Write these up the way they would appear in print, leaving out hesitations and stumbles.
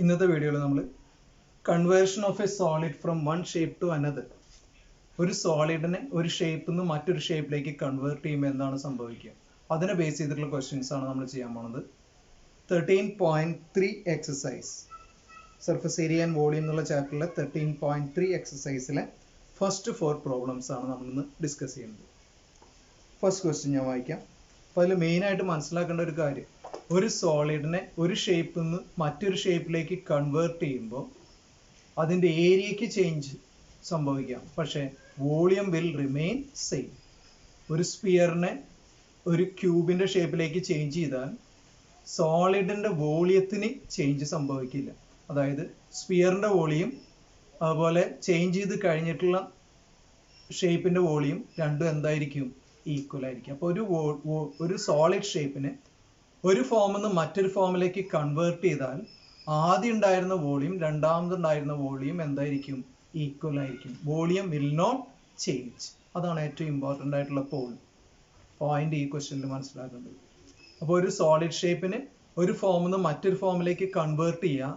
ഇന്നത്തെ വീഡിയോയിൽ നമ്മൾ conversion of a solid from one shape to another. ഒരു സോളിഡിനെ ഒരു ഷേപ്പിൽ നിന്ന് മറ്റൊരു ഷേപ്പിലേക്ക് കൺവേർട്ട് ചെയ്യുമ്പോൾ എന്താണ് സംഭവിക്കുക, അതിനെ ബേസ് ചെയ്തിട്ടുള്ള ക്വസ്റ്റ്യൻസ് ആണ് നമ്മൾ ചെയ്യാൻ പോകുന്നത്. 13.3 exercise, surface area and volume എന്നുള്ള ചാപ്റ്ററിലെ 13.3 എക്സസൈസിലെ ഫസ്റ്റ് 4 പ്രോബ്ലംസ് ആണ് നമ്മളിന്ന് ഡിസ്കസ് ചെയ്യുന്നത്. ഫസ്റ്റ് ക്വസ്റ്റ്യൻ ഞാൻ വായിക്കാം. അപ്പോൾ അതിൽ മെയിനായിട്ട് മനസ്സിലാക്കേണ്ട ഒരു കാര്യം, ഒരു സോളിഡിനെ ഒരു ഷേപ്പിൽ നിന്ന് മറ്റൊരു ഷേപ്പിലേക്ക് കൺവേർട്ട് ചെയ്യുമ്പോൾ അതിൻ്റെ ഏരിയയ്ക്ക് ചേഞ്ച് സംഭവിക്കാം, പക്ഷേ വോളിയം വിൽ റിമെയിൻ സെയിം. ഒരു സ്പിയറിനെ ഒരു ക്യൂബിൻ്റെ ഷേപ്പിലേക്ക് ചേഞ്ച് ചെയ്താൽ സോളിഡിൻ്റെ വോളിയത്തിന് ചേഞ്ച് സംഭവിക്കില്ല. അതായത് സ്പിയറിൻ്റെ വോളിയം അതുപോലെ ചേഞ്ച് ചെയ്ത് കഴിഞ്ഞിട്ടുള്ള ഷേപ്പിൻ്റെ വോളിയം രണ്ടും എന്തായിരിക്കും, ഈക്വൽ ആയിരിക്കും. അപ്പോൾ ഒരു സോളിഡ് ഷേപ്പിനെ ഒരു ഫോമിൽ നിന്ന് മറ്റൊരു ഫോമിലേക്ക് കൺവേർട്ട് ചെയ്താൽ ആദ്യം ഉണ്ടായിരുന്ന വോളിയം രണ്ടാമതുണ്ടായിരുന്ന വോളിയം എന്തായിരിക്കും, ഈക്വൽ ആയിരിക്കും. Volume will not change. അതാണ് ഏറ്റവും ഇമ്പോർട്ടൻ്റ് ആയിട്ടുള്ള പോയിന്റ് ഈ ക്വസ്റ്റ്യനിൽ മനസ്സിലാക്കേണ്ടത്. അപ്പോൾ ഒരു സോളിഡ് ഷേപ്പിന് ഒരു ഫോമിൽ നിന്ന് മറ്റൊരു ഫോമിലേക്ക് കൺവേർട്ട് ചെയ്യുക,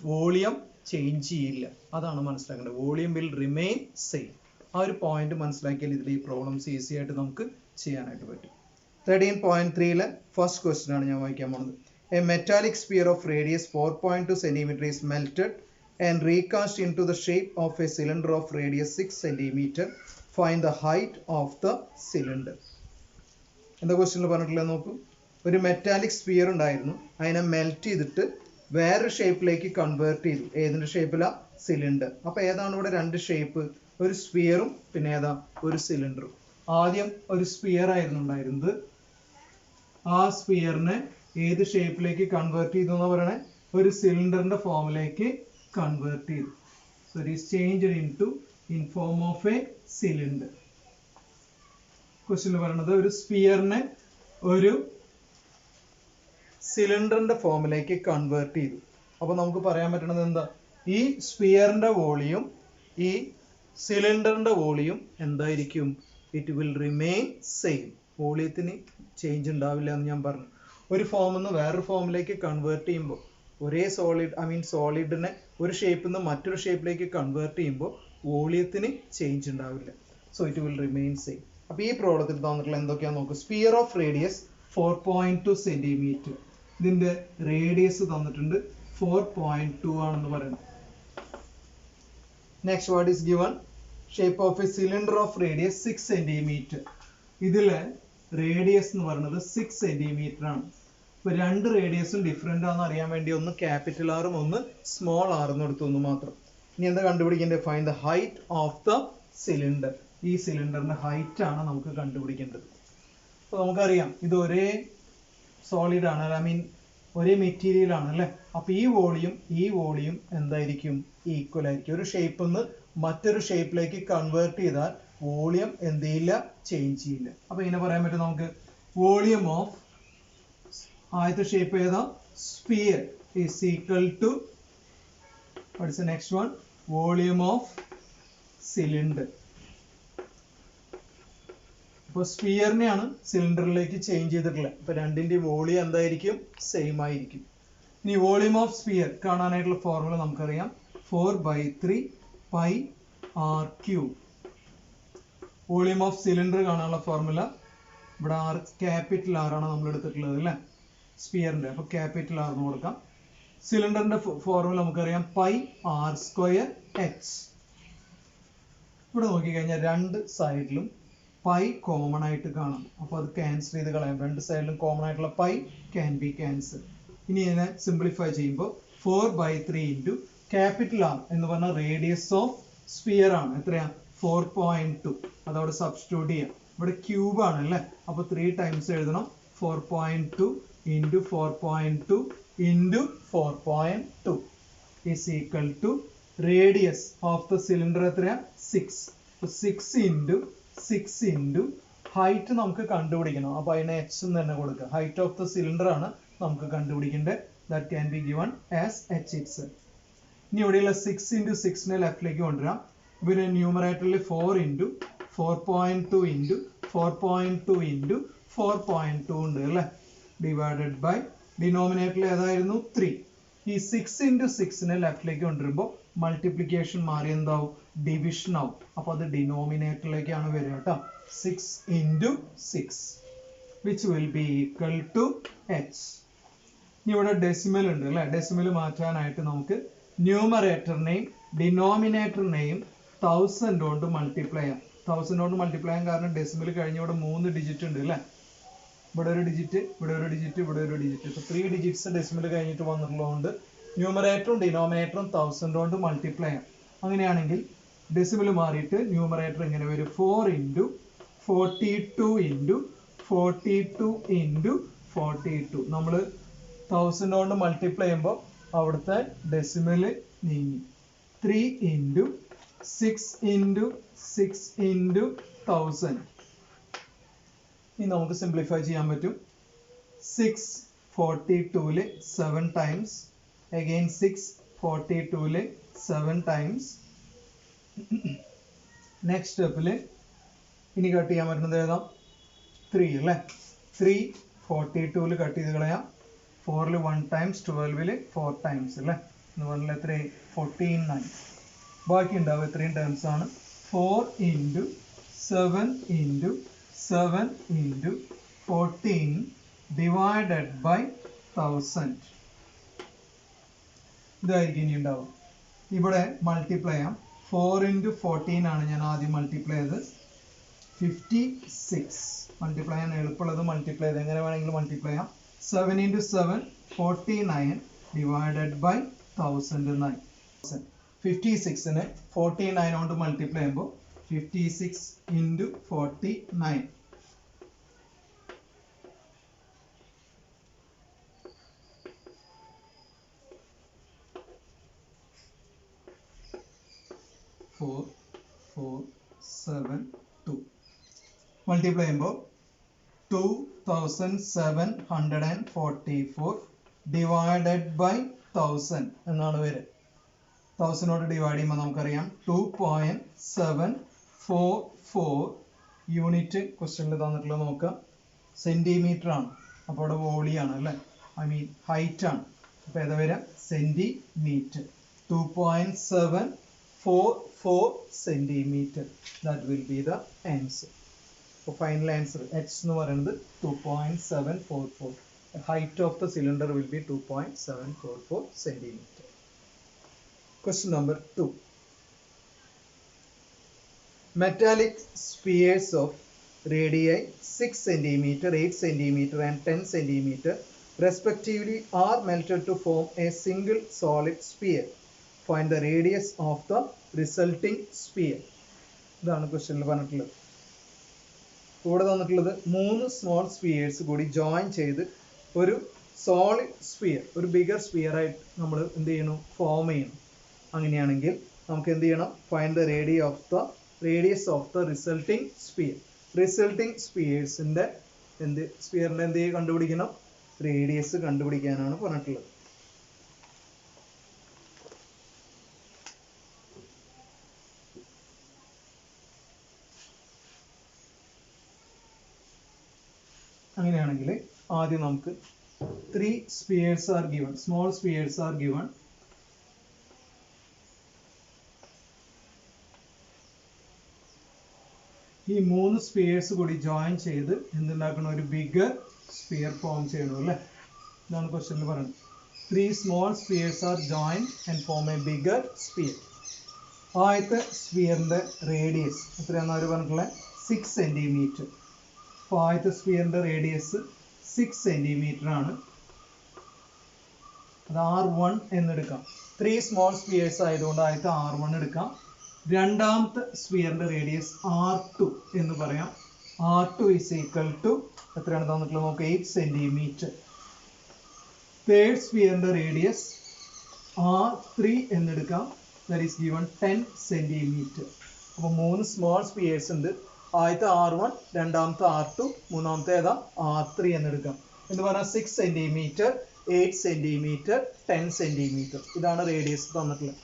വോളിയം ചേഞ്ച് ചെയ്യില്ല. അതാണ് മനസ്സിലാക്കേണ്ടത്. Volume will remain same. ആ ഒരു പോയിന്റ് മനസ്സിലാക്കിയാൽ ഇതിൽ ഈ പ്രോബ്ലംസ് ഈസി ആയിട്ട് നമുക്ക് ചെയ്യാനായിട്ട് പറ്റും. 13.3 ഫസ്റ്റ് ക്വസ്റ്റ്യൻ ആണ് ഞാൻ വായിക്കാൻ പോകുന്നത്. A metallic sphere of radius 4.2 cm is melted and recast into the shape of a cylinder of radius 6 cm. Find the height of the cylinder. എന്താ ക്വസ്റ്റ്യനിൽ പറഞ്ഞിട്ടുള്ളത് നോക്കൂ. ഒരു മെറ്റാലിക് സ്പിയർ ഉണ്ടായിരുന്നു, അതിനെ മെൽറ്റ് ചെയ്തിട്ട് വേറൊരു ഷേപ്പിലേക്ക് കൺവേർട്ട് ചെയ്തു. ഏതിൻ്റെ ഷേപ്പിലാണ്? സിലിണ്ടർ. അപ്പോൾ ഏതാണ് ഇവിടെ രണ്ട് ഷേപ്പ്? ഒരു സ്പിയറും പിന്നെ ഏതാ, ഒരു സിലിണ്ടറും. ആദ്യം ഒരു സ്പിയർ ആയിരുന്നു ഉണ്ടായിരുന്നത്, ആ സ്പിയറിനെ ഏത് ഷേപ്പിലേക്ക് കൺവേർട്ട് ചെയ്തു എന്ന് പറയണേ, ഒരു സിലിണ്ടറിന്റെ ഫോമിലേക്ക് കൺവേർട്ട് ചെയ്തു. So it is changed in form of a cylinder. Question പറയുന്നത് ഒരു സ്പിയറിനെ ഒരു സിലിണ്ടറിന്റെ ഫോമിലേക്ക് കൺവേർട്ട് ചെയ്തു. അപ്പോൾ നമുക്ക് പറയാൻ പറ്റുന്നത് എന്താ, ഈ സ്പിയറിന്റെ വോളിയം ഈ സിലിണ്ടറിന്റെ വോളിയം എന്തായിരിക്കും, ഇറ്റ് വിൽ റിമെയിൻ സെയിം. വോളിയത്തിന് ചേഞ്ച് ഉണ്ടാവില്ല എന്ന് ഞാൻ പറഞ്ഞു. ഒരു ഫോമിൽ നിന്ന് വേറൊരു ഫോമിലേക്ക് കൺവേർട്ട് ചെയ്യുമ്പോൾ ഒരേ സോളിഡിനെ ഒരു ഷേപ്പിൽ നിന്ന് മറ്റൊരു ഷേപ്പിലേക്ക് കൺവേർട്ട് ചെയ്യുമ്പോൾ വോളിയത്തിന് ചേഞ്ച് ഉണ്ടാവില്ല. So it will remain same. അപ്പോൾ ഈ പ്രോബ്ലത്തിൽ തന്നിട്ടുള്ള എന്തൊക്കെയാണെന്ന് നോക്കുക. Sphere of radius 4.2 cm. ഇതിന്റെ റേഡിയസ് തന്നിട്ടുണ്ട് 4.2 ആണെന്ന് പറയുന്നത്. Next what is given, shape of a cylinder of radius 6 cm. ഇതിലെ റേഡിയസ് എന്ന് പറയുന്നത് 6 cm ആണ്. ഇപ്പൊ രണ്ട് റേഡിയസും ഡിഫറെന്റ് ആണെന്ന് അറിയാൻ വേണ്ടി ഒന്ന് ക്യാപിറ്റൽ ആറും ഒന്ന് സ്മോൾ ആറും എടുത്തു എന്ന് മാത്രം. ഇനി എന്താ കണ്ടുപിടിക്കേണ്ടത്? Find the height of the cylinder. ഈ സിലിണ്ടറിന്റെ ഹൈറ്റ് ആണ് നമുക്ക് കണ്ടുപിടിക്കേണ്ടത്. അപ്പൊ നമുക്കറിയാം ഇത് ഒരേ സോളിഡ് ആണ്, ഒരേ മെറ്റീരിയൽ ആണ് അല്ലെ. അപ്പൊ ഈ വോളിയം എന്തായിരിക്കും, ഈക്വൽ ആയിരിക്കും. ഒരു ഷേപ്പിൽ നിന്ന് മറ്റൊരു ഷേപ്പിലേക്ക് കൺവേർട്ട് ചെയ്താൽ വോളിയം എന്ത് ചെയ്യില്ല, ചേഞ്ച് ചെയ്യില്ല. അപ്പൊ ഇങ്ങനെ പറയാൻ പറ്റും നമുക്ക്, വോളിയം ഓഫ് ആദ്യത്തെ ഷേപ്പ് ഏതാ, sphere, is equal to what is the next one, volume of cylinder. അപ്പോൾ സ്പിയറിനെയാണ് സിലിണ്ടറിലേക്ക് ചേഞ്ച് ചെയ്തിട്ടുള്ളത്. അപ്പൊ രണ്ടിന്റെ വോളിയം എന്തായിരിക്കും, സെയിം ആയിരിക്കും. ഇനി വോളിയം ഓഫ് സ്പിയർ കാണാനായിട്ടുള്ള ഫോർമുല നമുക്കറിയാം, 4/3 πr³. വോളിയം ഓഫ് സിലിണ്ടർ കാണാനുള്ള ഫോർമുല ഇവിടെ ക്യാപിറ്റൽ ആർ ആണ് നമ്മൾ എടുത്തിട്ടുള്ളത് അല്ലെ, സ്പിയറിന്റെ. അപ്പൊ ക്യാപിറ്റൽ ആർ എന്ന് കൊടുക്കാം. സിലിണ്ടറിന്റെ ഫോർമുല നമുക്കറിയാം πr²h. ഇവിടെ നോക്കിക്കഴിഞ്ഞാൽ രണ്ട് സൈഡിലും പൈ കോമൺ ആയിട്ട് കാണാം. അപ്പോൾ അത് ക്യാൻസൽ ചെയ്ത് കളയാം. രണ്ട് സൈഡിലും കോമൺ ആയിട്ടുള്ള പൈ ക്യാൻ ബി ക്യാൻസൽ. ഇനി ഇതിനെ സിംപ്ലിഫൈ ചെയ്യുമ്പോൾ 4/3 ഇൻറ്റു ക്യാപിറ്റൽ ആർ എന്ന് പറഞ്ഞ റേഡിയസ് ഓഫ് സ്പിയർ ആണ്. എത്രയാ, 4.2. അതവിടെ സബ്സ്റ്റിറ്റ്യൂട്ട് ചെയ്യാം. ഇവിടെ ക്യൂബ് ആണ് അല്ലേ, അപ്പൊ 3 ടൈംസ് എഴുതണം. 4.2 into 4.2 into 4.2 is equal to radius of the cylinder എത്രയാ, 6. 6 ഇൻറ്റു ഹൈറ്റ് നമുക്ക് കണ്ടുപിടിക്കണം. അപ്പൊ അതിനെ h എന്ന് തന്നെ കൊടുക്കുക. ഹൈറ്റ് ഓഫ് ദ സിലിണ്ടർ ആണ് നമുക്ക് കണ്ടുപിടിക്കേണ്ടത്. That can be given as h itself. ഇനി ഇവിടെയുള്ള 6 ഇൻറ്റു 6നെ ലെഫ്റ്റിലേക്ക് കൊണ്ടുവരാം. പിന്നെ ന്യൂമറേറ്ററിൽ 4 ഇൻറ്റു 4.2 ഇൻറ്റു 4.2 ഇൻറ്റു 4.2 ഉണ്ട് അല്ലേ, ഡിവൈഡഡ് ബൈ ഡിനോമിനേറ്ററിൽ ഏതായിരുന്നു, 3. ഈ 6 into 6 ലെഫ്റ്റിലേക്ക് കൊണ്ടുവരുമ്പോൾ മൾട്ടിപ്ലിക്കേഷൻ മാറി എന്താവും, ഡിവിഷൻ ആവും. അപ്പൊ അത് ഡിനോമിനേറ്ററിലേക്കാണ് വരിക കേട്ടോ. 6 into 6 which will be equal to h. ഇവിടെ ഡെസിമൽ ഉണ്ട് അല്ലെ. ഡെസിമൽ മാറ്റാനായിട്ട് നമുക്ക് ന്യൂമറേറ്ററിനെയും ഡിനോമിനേറ്ററിനെയും 1000 കൊണ്ട് മൾട്ടിപ്ലൈ ചെയ്യാം. 1000 കൊണ്ട് മൾട്ടിപ്ലൈ ചെയ്യാൻ കാരണം ഡെസിമൽ കഴിഞ്ഞ ഇവിടെ 3 ഡിജിറ്റ് ഉണ്ട് അല്ലെ. ഇവിടെ ഒരു ഡിജിറ്റ്, ഇവിടെ ഒരു ഡിജിറ്റ്, ഇവിടെ ഒരു ഡിജിറ്റ്. ഇപ്പൊ 3 ഡിജിറ്റ്സ് ഡെസിമൽ കഴിഞ്ഞിട്ട് വന്നിട്ടുള്ളതുകൊണ്ട് ന്യൂമറേറ്ററും ഡിനോമിനേറ്ററും 1000 കൊണ്ട് മൾട്ടിപ്ലൈ ചെയ്യാം. അങ്ങനെയാണെങ്കിൽ ഡെസിമൽ മാറിയിട്ട് ന്യൂമറേറ്റർ ഇങ്ങനെ വരും 4 into 42 into 42 into 42. നമ്മൾ 1000 കൊണ്ട് മൾട്ടിപ്ലൈ ചെയ്യുമ്പോൾ അവിടുത്തെ ഡെസിമൽ നീങ്ങി. 3 into 6 into 6 into 1000. ഇനി നമുക്ക് സിംപ്ലിഫൈ ചെയ്യാൻ പറ്റും. 6 42 7 times, again 6 42 7 times. നെക്സ്റ്റ് സ്റ്റെപ്പിൽ ഇനി കട്ട് ചെയ്യാൻ പറ്റുന്നത് ഏതാ, 3 അല്ലേ. 3 42 കട്ട് ചെയ്ത് കളയാം. 4 1 times, 12 4 times അല്ലേ. എന്ന് പറഞ്ഞാൽ എത്ര, 14 9. ബാക്കി ഉണ്ടാവും എത്രയും ടേംസ് ആണ്. 4 into 7 into 7 into 14 divided by 1000. ഇതായിരിക്കും ഇനി ഉണ്ടാവും. ഇവിടെ മൾട്ടിപ്ലൈ ചെയ്യാം. 4 into 14 ആണ് ഞാൻ ആദ്യം മൾട്ടിപ്ലൈ ചെയ്ത് 56. മൾട്ടിപ്ലൈ ചെയ്യാൻ എളുപ്പമുള്ളത് മൾട്ടിപ്ലൈ ചെയ്ത് എങ്ങനെ വേണമെങ്കിലും മൾട്ടിപ്ലൈ ചെയ്യാം. 7 into 7 49 divided by 1009. 56നെ 49 കൊണ്ട് മൾട്ടിപ്ലൈ ചെയ്യുമ്പോൾ 56 into 49. Four, 4, 7, 2. മൾട്ടിപ്ലൈ ചെയ്യുമ്പോൾ 2744 ഡിവൈഡഡ് ബൈ 1000 എന്നാണ് വരിക. 1000 ഡിവൈഡ് ചെയ്യുമ്പോൾ നമുക്കറിയാം 2.744 യൂണിറ്റ് ക്വസ്റ്റ്യനിൽ തന്നിട്ടുള്ളത് നോക്കാം. സെന്റിമീറ്റർ ആണ്. അപ്പോൾ അവിടെ വോളിയാണ് അല്ലേ, ഐ മീൻ ഹൈറ്റ് ആണ്. അപ്പോൾ ഏതാ വരിക, centimetre. 2.744 centimeter. That will be the answer. So final answer h എന്ന് പറയുന്നത് 2.744. The height of the cylinder will be 2.744 centimeter. Question number 2. Metallic spheres of radii 6 cm, 8 cm and 10 cm respectively are melted to form a single solid sphere. Find the radius of the resulting sphere. ഇതാണ് ക്വസ്റ്റ്യനിൽ പറഞ്ഞിട്ടുള്ളത്. ഇവിടെ തന്നിട്ടുള്ളത് 3 small spheres കൂടി join ചെയ്ത് ഒരു solid sphere, ഒരു bigger sphere ആയിട്ട് നമ്മൾ എന്ത് ചെയ്യണം, ഫോം ചെയ്യണം. അങ്ങനെയാണെങ്കിൽ നമുക്ക് എന്ത് ചെയ്യണം, find the radius of the resulting sphere. Resulting സ്പിയേഴ്സിന്റെ സ്പിയറിന്റെ എന്ത് കണ്ടുപിടിക്കണം, റേഡിയസ് കണ്ടുപിടിക്കാനാണ് പറഞ്ഞിട്ടുള്ളത്. അങ്ങനെയാണെങ്കിൽ ആദ്യം നമുക്ക് 3 spheres are given, small spheres are given. ഈ 3 സ്പിയേഴ്സ് കൂടി ജോയിൻ ചെയ്ത് എന്തുണ്ടാക്കണം, ഒരു ബിഗർ സ്പിയർ ഫോം ചെയ്യണം അല്ലേ. ഇതാണ് ക്വസ്റ്റ്യനിൽ പറയുന്നത്. 3 small spheres are joined and form a bigger sphere. ആദ്യത്തെ സ്പിയറിന്റെ റേഡിയസ് എത്രയാണെന്ന് അവർ പറഞ്ഞിട്ടുള്ളത്, 6 centimeter. അപ്പോൾ ആദ്യത്തെ സ്പിയറിന്റെ റേഡിയസ് 6 centimeter ആണ്. അത് R1 എന്നെടുക്കാം. 3 സ്മോൾ സ്പിയേഴ്സ് ആയതുകൊണ്ട് ആദ്യത്തെ R1 എടുക്കാം. രണ്ടാമത്തെ സ്പിയറിന്റെ റേഡിയസ് R2 എന്ന് പറയാം. R2 is equal to എത്രയാണ് തന്നിട്ടുള്ളത് നോക്കാം, 8 centimeter. തേർഡ് സ്പിയറിന്റെ റേഡിയസ് R3 എന്നെടുക്കാം. that is given 10 centimeter. അപ്പോൾ 3 സ്മോൾ സ്പിയേഴ്സ് ഉണ്ട്. ആദ്യത്തെ R1, രണ്ടാമത്തെ R2, മൂന്നാമത്തെ ഏതാ R3 എന്നെടുക്കാം. എന്ന് പറഞ്ഞാൽ 6 centimeter, 8 centimeter, 10 centimeter. ഇതാണ് റേഡിയസ് തന്നിട്ടുള്ളത്.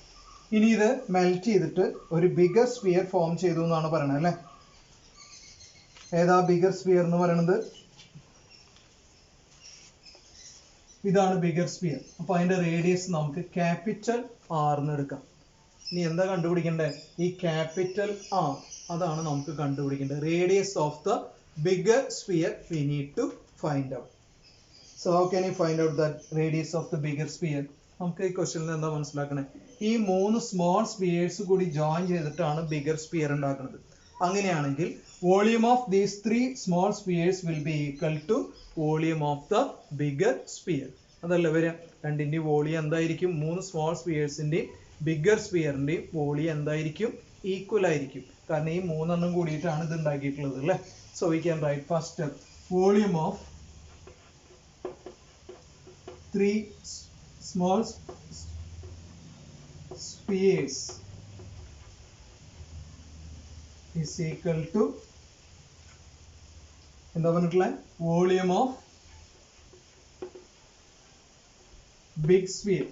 ഇനി ഇത് മെൽറ്റ് ചെയ്തിട്ട് ഒരു ബിഗർ സ്പിയർ ഫോം ചെയ്തു എന്നാണ് പറയുന്നത് അല്ലേ. ഏതാ ബിഗർ സ്പിയർ എന്ന് പറയുന്നത്, ഇതാണ് ബിഗർ സ്പിയർ. അപ്പൊ അതിന്റെ റേഡിയസ് നമുക്ക് ക്യാപിറ്റൽ ആർ എന്ന് എടുക്കാം. ഇനി എന്താ കണ്ടുപിടിക്കേണ്ടത്? ഈ ക്യാപിറ്റൽ ആർ അതാണ് നമുക്ക് കണ്ടുപിടിക്കേണ്ടത്. Radius of the bigger sphere we need to find out. So how can you find out the radius of the bigger sphere? നമുക്ക് ഈ ക്വസ്റ്റ്യനിൽ എന്താ മനസ്സിലാക്കണേ? ഈ 3 സ്മോൾ സ്പിയേഴ്സ് കൂടി ജോയിൻ ചെയ്തിട്ടാണ് ബിഗർ സ്പിയർ ഉണ്ടാക്കുന്നത്. അങ്ങനെയാണെങ്കിൽ volume of these 3 small spheres will be equal to volume of the bigger sphere. അതല്ല വരിക. രണ്ടിന്റെ വോളിയം എന്തായിരിക്കും? 3 സ്മോൾ സ്പിയേഴ്സിന്റെയും ബിഗർ സ്പിയറിന്റെയും വോളിയം എന്തായിരിക്കും? ഈക്വൽ ആയിരിക്കും. കാരണം ഈ 3 എണ്ണം കൂടിയിട്ടാണ് ഇത് ഉണ്ടാക്കിയിട്ടുള്ളത് അല്ലേ. So we can write first step volume of 3 small spheres is equal to എന്താ പറഞ്ഞിട്ടുള്ള volume of big sphere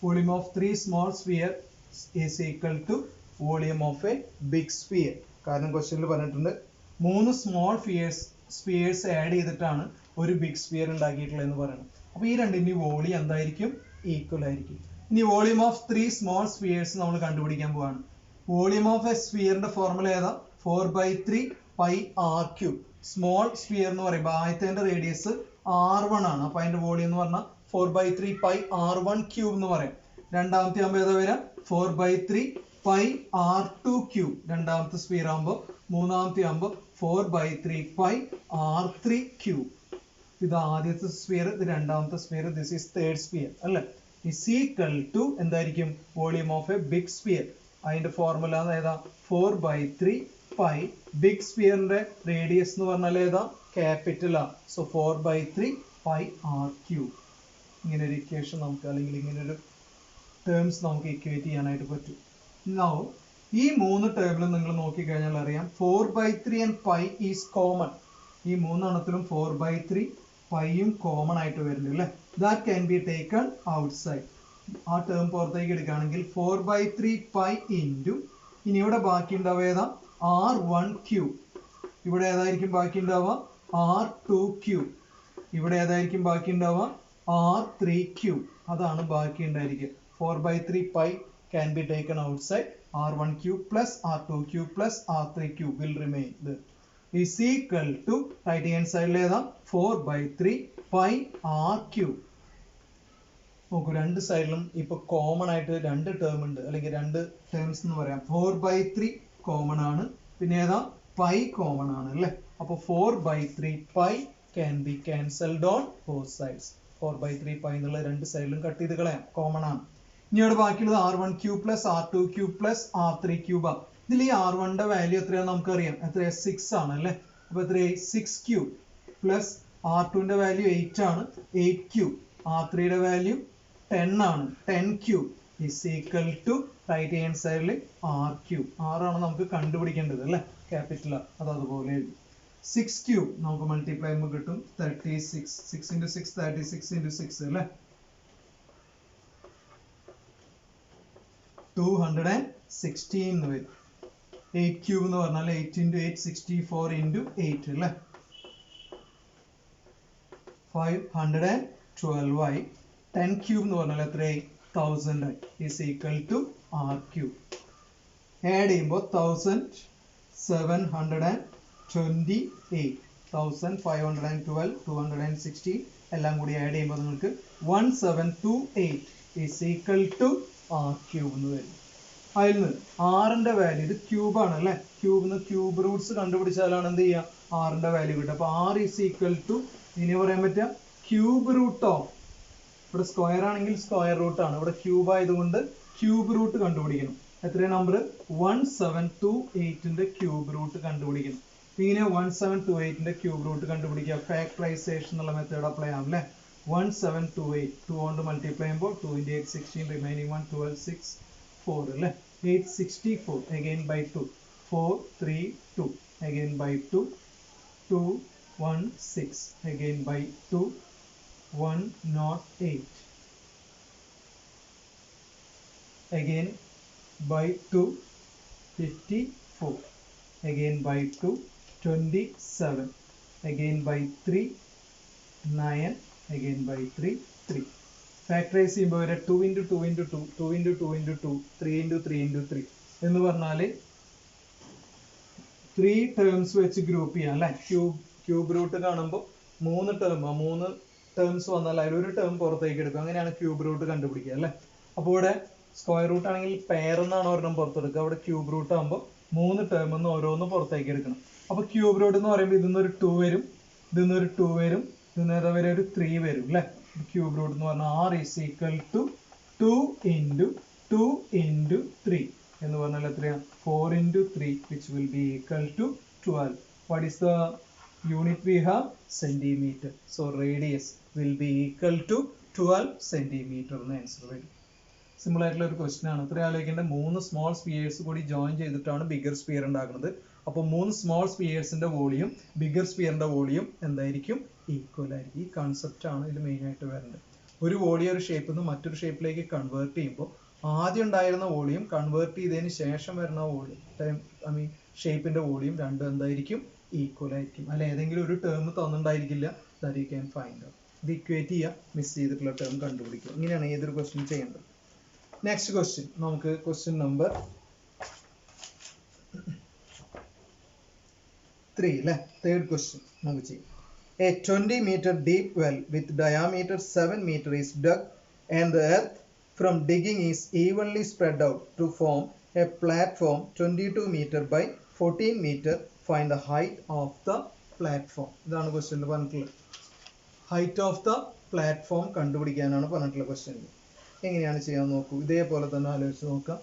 volume of 3 small sphere is equal to volume of a big sphere. കാരണം ക്വസ്റ്റ്യനിൽ പറഞ്ഞിട്ടുണ്ട് 3 സ്മോൾ സ്പിയേഴ്സ് ആഡ് ചെയ്തിട്ടാണ് ഒരു big sphere ഉണ്ടാക്കിയിട്ടുള്ളത് എന്ന് പറയുന്നത്. അപ്പൊ ഈ രണ്ടിന്റെ വോളിയം എന്തായിരിക്കും? ഈക്വൽ ആയിരിക്കും. ഇനി വോളിയം ഓഫ് 3 സ്മോൾ സ്പിയേഴ്സ് നമ്മൾ കണ്ടുപിടിക്കാൻ പോവാണ്. വോളിയം ഓഫ് എ സ്പിയറിന്റെ ഫോർമുല ഏതാ? 4/3 pi R cube. Small sphere എന്ന് പറയുമ്പോൾ ആദ്യത്തെ റേഡിയസ് r1 ആണ്. അപ്പൊ അതിന്റെ വോളിയം എന്ന് പറഞ്ഞാൽ 4/3 പൈ r1 ക്യൂബ് എന്ന് പറയും. രണ്ടാമത്തെ ആകുമ്പോൾ ഏതാ വരാം? 4/3 പൈ r2 ക്യൂബ്. രണ്ടാമത്തെ സ്പിയർ ആകുമ്പോൾ. മൂന്നാമത്തെ ആകുമ്പോൾ 4/3 പൈ r3 ക്യൂബ്. ഇത് ആദ്യത്തെ സ്പിയർ, ഇത് രണ്ടാമത്തെ sphere, this is third sphere അല്ലെ. ഇസ് ഈക്വൽ ടു എന്തായിരിക്കും? Volume of a big sphere. അതിന്റെ ഫോർമുല ഏതാ? 4/3 പൈ. ബിഗ് സ്പിയറിന്റെ റേഡിയസ് എന്ന് പറഞ്ഞാൽ ഏതാ? Capital R. So 4/3 pi R cube. ഇങ്ങനെ ഒരു ഇക്വേഷൻ നമുക്ക്, അല്ലെങ്കിൽ ഇങ്ങനെ ഒരു ടേംസ് നമുക്ക് ഇക്വേറ്റ് ചെയ്യാനായിട്ട് പറ്റും. നൗ ഈ 3 ടേബിളും നിങ്ങൾ നോക്കിക്കഴിഞ്ഞാൽ അറിയാം 4/3 ആൻഡ് പൈ ഈസ് കോമൺ. ഈ 3 എണ്ണത്തിലും 4/3 പൈയും കോമൺ ആയിട്ട് വരുന്നുണ്ട് അല്ലേ. That can be taken outside. ആ ടേം പുറത്തേക്ക് എടുക്കുകയാണെങ്കിൽ 4/3 പൈ ഇൻറ്റു, ഇനി ഇവിടെ ബാക്കി ഉണ്ടാവുക ഏതാ? r1 cube. ഇവിടെ ഏതായിരിക്കും ബാക്കി ഉണ്ടാവുക? r2 cube. ഇവിടെ ഏതായിരിക്കും ബാക്കി ഉണ്ടാവുക? r3 cube. അതാണ് ബാക്കി ഉണ്ടായിരിക്കുക. 4/3 pi can be taken outside. r1 cube plus r2 cube plus r3 cube will remain there. Is equal to right hand side ഏതാ? 4/3 pi r cube. നോക്കൂ, രണ്ട് സൈഡിലും ഇപ്പൊ കോമൺ ആയിട്ട് 2 ടേം ഉണ്ട്, അല്ലെങ്കിൽ 2 ടേംസ് എന്ന് പറയാം. 4/3 കോമൺ ആണ്, പിന്നെ ഏതാ? പൈ കോമൺ ആണ് അല്ലേ. അപ്പൊ 4/3 pi can be cancelled on both sides. 4/3 pi എന്നുള്ള 2 സൈഡിലും കട്ട് ചെയ്ത് കളയാം, കോമൺ ആണ്. ഇനി ഇവിടെ ബാക്കിയുള്ളത് r1 cube plus r2 cube plus r3 cube ആണ്. ഇതിൽ ഈ r1ന്റെ വാല്യൂ എത്രയാണെന്ന് നമുക്കറിയാം. എത്രയാ? 6 ആണ് അല്ലേ. അപ്പൊ എത്രയായി? 6 ക്യൂബ് പ്ലസ് r2ന്റെ വാല്യൂ 8 ആണ്, 8 ക്യൂബ്. r3യുടെ വാല്യൂ 10 ആണ്, 10 cube. Is equal to right hand സൈഡിൽ r ക്യൂബ്. r ആണ് നമുക്ക് കണ്ടുപിടിക്കേണ്ടത് അല്ലേ, ക്യാപിറ്റൽ ആർ. അത് അതുപോലെ എഴുതി. 6 ക്യൂബ് നമുക്ക് മൾട്ടിപ്ലൈ ചെയ്യുമ്പോൾ കിട്ടും 36. 6 into 6 36 into 6 അല്ലേ, 216 എന്ന് വരും. 8 ക്യൂബ് എന്ന് പറഞ്ഞാൽ 8 into 8 64 into 8 അല്ലേ, 512 ആയി. 10 ക്യൂബ് എന്ന് പറഞ്ഞാൽ എത്രയായി? 1000 ആയി. Is equal to r cube. Add ചെയ്യുമ്പോൾ 1728, 1512, 216 എല്ലാം കൂടി ആഡ് ചെയ്യുമ്പോൾ നിങ്ങൾക്ക് 1728 is equal to r cube എന്ന് വരും. അതിൽ നിന്ന് ആറിന്റെ വാല്യൂ, ഇത് ക്യൂബ് ആണ് അല്ലെ, ക്യൂബിന്ന് ക്യൂബ് റൂട്ട്സ് കണ്ടുപിടിച്ചാലാണ് എന്ത് ചെയ്യുക? ആറിന്റെ വാല്യൂ കിട്ടുക. അപ്പൊ r ഈസ് ഈക്വൽ ടു, ഇനി പറയാൻ പറ്റുക ക്യൂബ് റൂട്ട് ഓഫ്, ഇവിടെ സ്ക്വയർ ആണെങ്കിൽ സ്ക്വയർ റൂട്ട് ആണ്, ഇവിടെ ക്യൂബ് ആയതുകൊണ്ട് ക്യൂബ് റൂട്ട് കണ്ടുപിടിക്കണം. എത്രയാണ് നമ്പർ? 1728ന്റെ ക്യൂബ് റൂട്ട് കണ്ടുപിടിക്കണം. ഇങ്ങനെ 1728ന്റെ ക്യൂബ് റൂട്ട് കണ്ടുപിടിക്കുക. ഫാക്ടറൈസേഷൻ എന്നുള്ള മെത്തേഡ് അപ്ലൈ ആവും അല്ലെ. 1728 2 കൊണ്ട് മൾട്ടിപ്ലൈ ചെയ്യുമ്പോൾ 2 into 8 16, remaining 1 12 6 4 അല്ലേ, 864 again by 2 4 3 2 again by 2 2 1 6 again by 2 108 again by 2 54 again by 2 27, again by 3, 9, again by 3, 3. Factorize ചെയ്യുമ്പോൾ 2 into 2 into 2, 2 into 2 into 2, 3 into 3 into 3 എന്ന് പറഞ്ഞാൽ 3 ടേംസ് വെച്ച് ഗ്രൂപ്പ് ചെയ്യാം അല്ലെ. ക്യൂബ് റൂട്ട് കാണുമ്പോൾ 3 ടേംസ് വന്നാൽ അതിലൊരു ടേം പുറത്തേക്ക് എടുക്കും. അങ്ങനെയാണ് ക്യൂബ് റൂട്ട് കണ്ടുപിടിക്കുക അല്ലെ. അപ്പോൾ ഇവിടെ സ്ക്വയർ റൂട്ട് ആണെങ്കിൽ പെയർ എന്നാണ് ഒരെണ്ണം പുറത്തെടുക്കുക. അവിടെ ക്യൂബ് റൂട്ട് ആകുമ്പോൾ 3 ടേം എന്ന് ഓരോന്ന് പുറത്തേക്ക് എടുക്കണം. അപ്പോൾ ക്യൂബ് റൂട്ട് എന്ന് പറയുമ്പോൾ ഇതിന്നൊരു 2 വരും, ഇതിന്നൊരു 2 വരും, ഇതിന്നേതാ വരെ ഒരു 3 വരും അല്ലെ. ക്യൂബ് റൂട്ട് എന്ന് പറഞ്ഞാൽ R is equal to 2 into 2 into 3 എന്ന് പറഞ്ഞാൽ എത്രയാണ് 4 into 3 which will be equal to 12. What is the unit we have? Centimeter. So radius will be equal to 12 centimeter എന്ന് ആൻസർ വരും. സിമ്പിൾ ആയിട്ടുള്ള ഒരു ക്വസ്റ്റൻ ആണ്. ഇത്ര ആലോചിക്കേണ്ട 3 സ്മോൾ സ്പിയേഴ്സ് കൂടി ജോയിൻ ചെയ്തിട്ടാണ് ബിഗർ സ്പിയർ ഉണ്ടാക്കുന്നത്. അപ്പോൾ 3 സ്മോൾ സ്പിയേഴ്സിന്റെ വോളിയം ബിഗർ സ്പിയറിന്റെ വോളിയം എന്തായിരിക്കും? ഈക്വൽ ആയിരിക്കും. ഈ കൺസെപ്റ്റ് ആണ് ഇതിൽ മെയിൻ ആയിട്ട് വരേണ്ടത്. ഒരു വോളിയം ഒരു ഷേപ്പിൽ നിന്ന് മറ്റൊരു ഷേപ്പിലേക്ക് കൺവേർട്ട് ചെയ്യുമ്പോൾ ആദ്യം ഉണ്ടായിരുന്ന വോളിയം കൺവേർട്ട് ചെയ്തതിന് ശേഷം വരുന്ന വോളിയം ഷേപ്പിന്റെ വോളിയം രണ്ടും എന്തായിരിക്കും? ഈക്വൽ ആയിരിക്കും. അല്ല ഏതെങ്കിലും ഒരു ടേം തന്നിട്ടുണ്ടായിരിക്കില്ല. That you can find out. ഇത് ഇക്വേറ്റ് ചെയ്യുക, മിസ് ചെയ്തിട്ടുള്ള ടേം കണ്ടുപിടിക്കുക. ഇങ്ങനെയാണ് ഏതൊരു ക്വസ്റ്റ്യൻ ചെയ്യേണ്ടത്. നെക്സ്റ്റ് ക്വസ്റ്റ്യൻ നമുക്ക് ക്വസ്റ്റ്യൻ നമ്പർ 3 അല്ലേ. തേർഡ് ക്വസ്റ്റ്യൻ നമുക്ക് ചെയ്യാം. A 20 meter deep well with diameter 7 meter is dug and the earth from digging is evenly spread out to form a platform 22 meter by 14 meter. Find the height of the platform. ഇതാണ് question പറഞ്ഞിട്ടുള്ളത്. Height of the platform കണ്ടുപിടിക്കാനാണ് പറഞ്ഞിട്ടുള്ള question. എങ്ങനെയാണ് ചെയ്യാൻ നോക്കൂ. ഇതേപോലെ തന്നെ ആലോചിച്ച് നോക്കാം.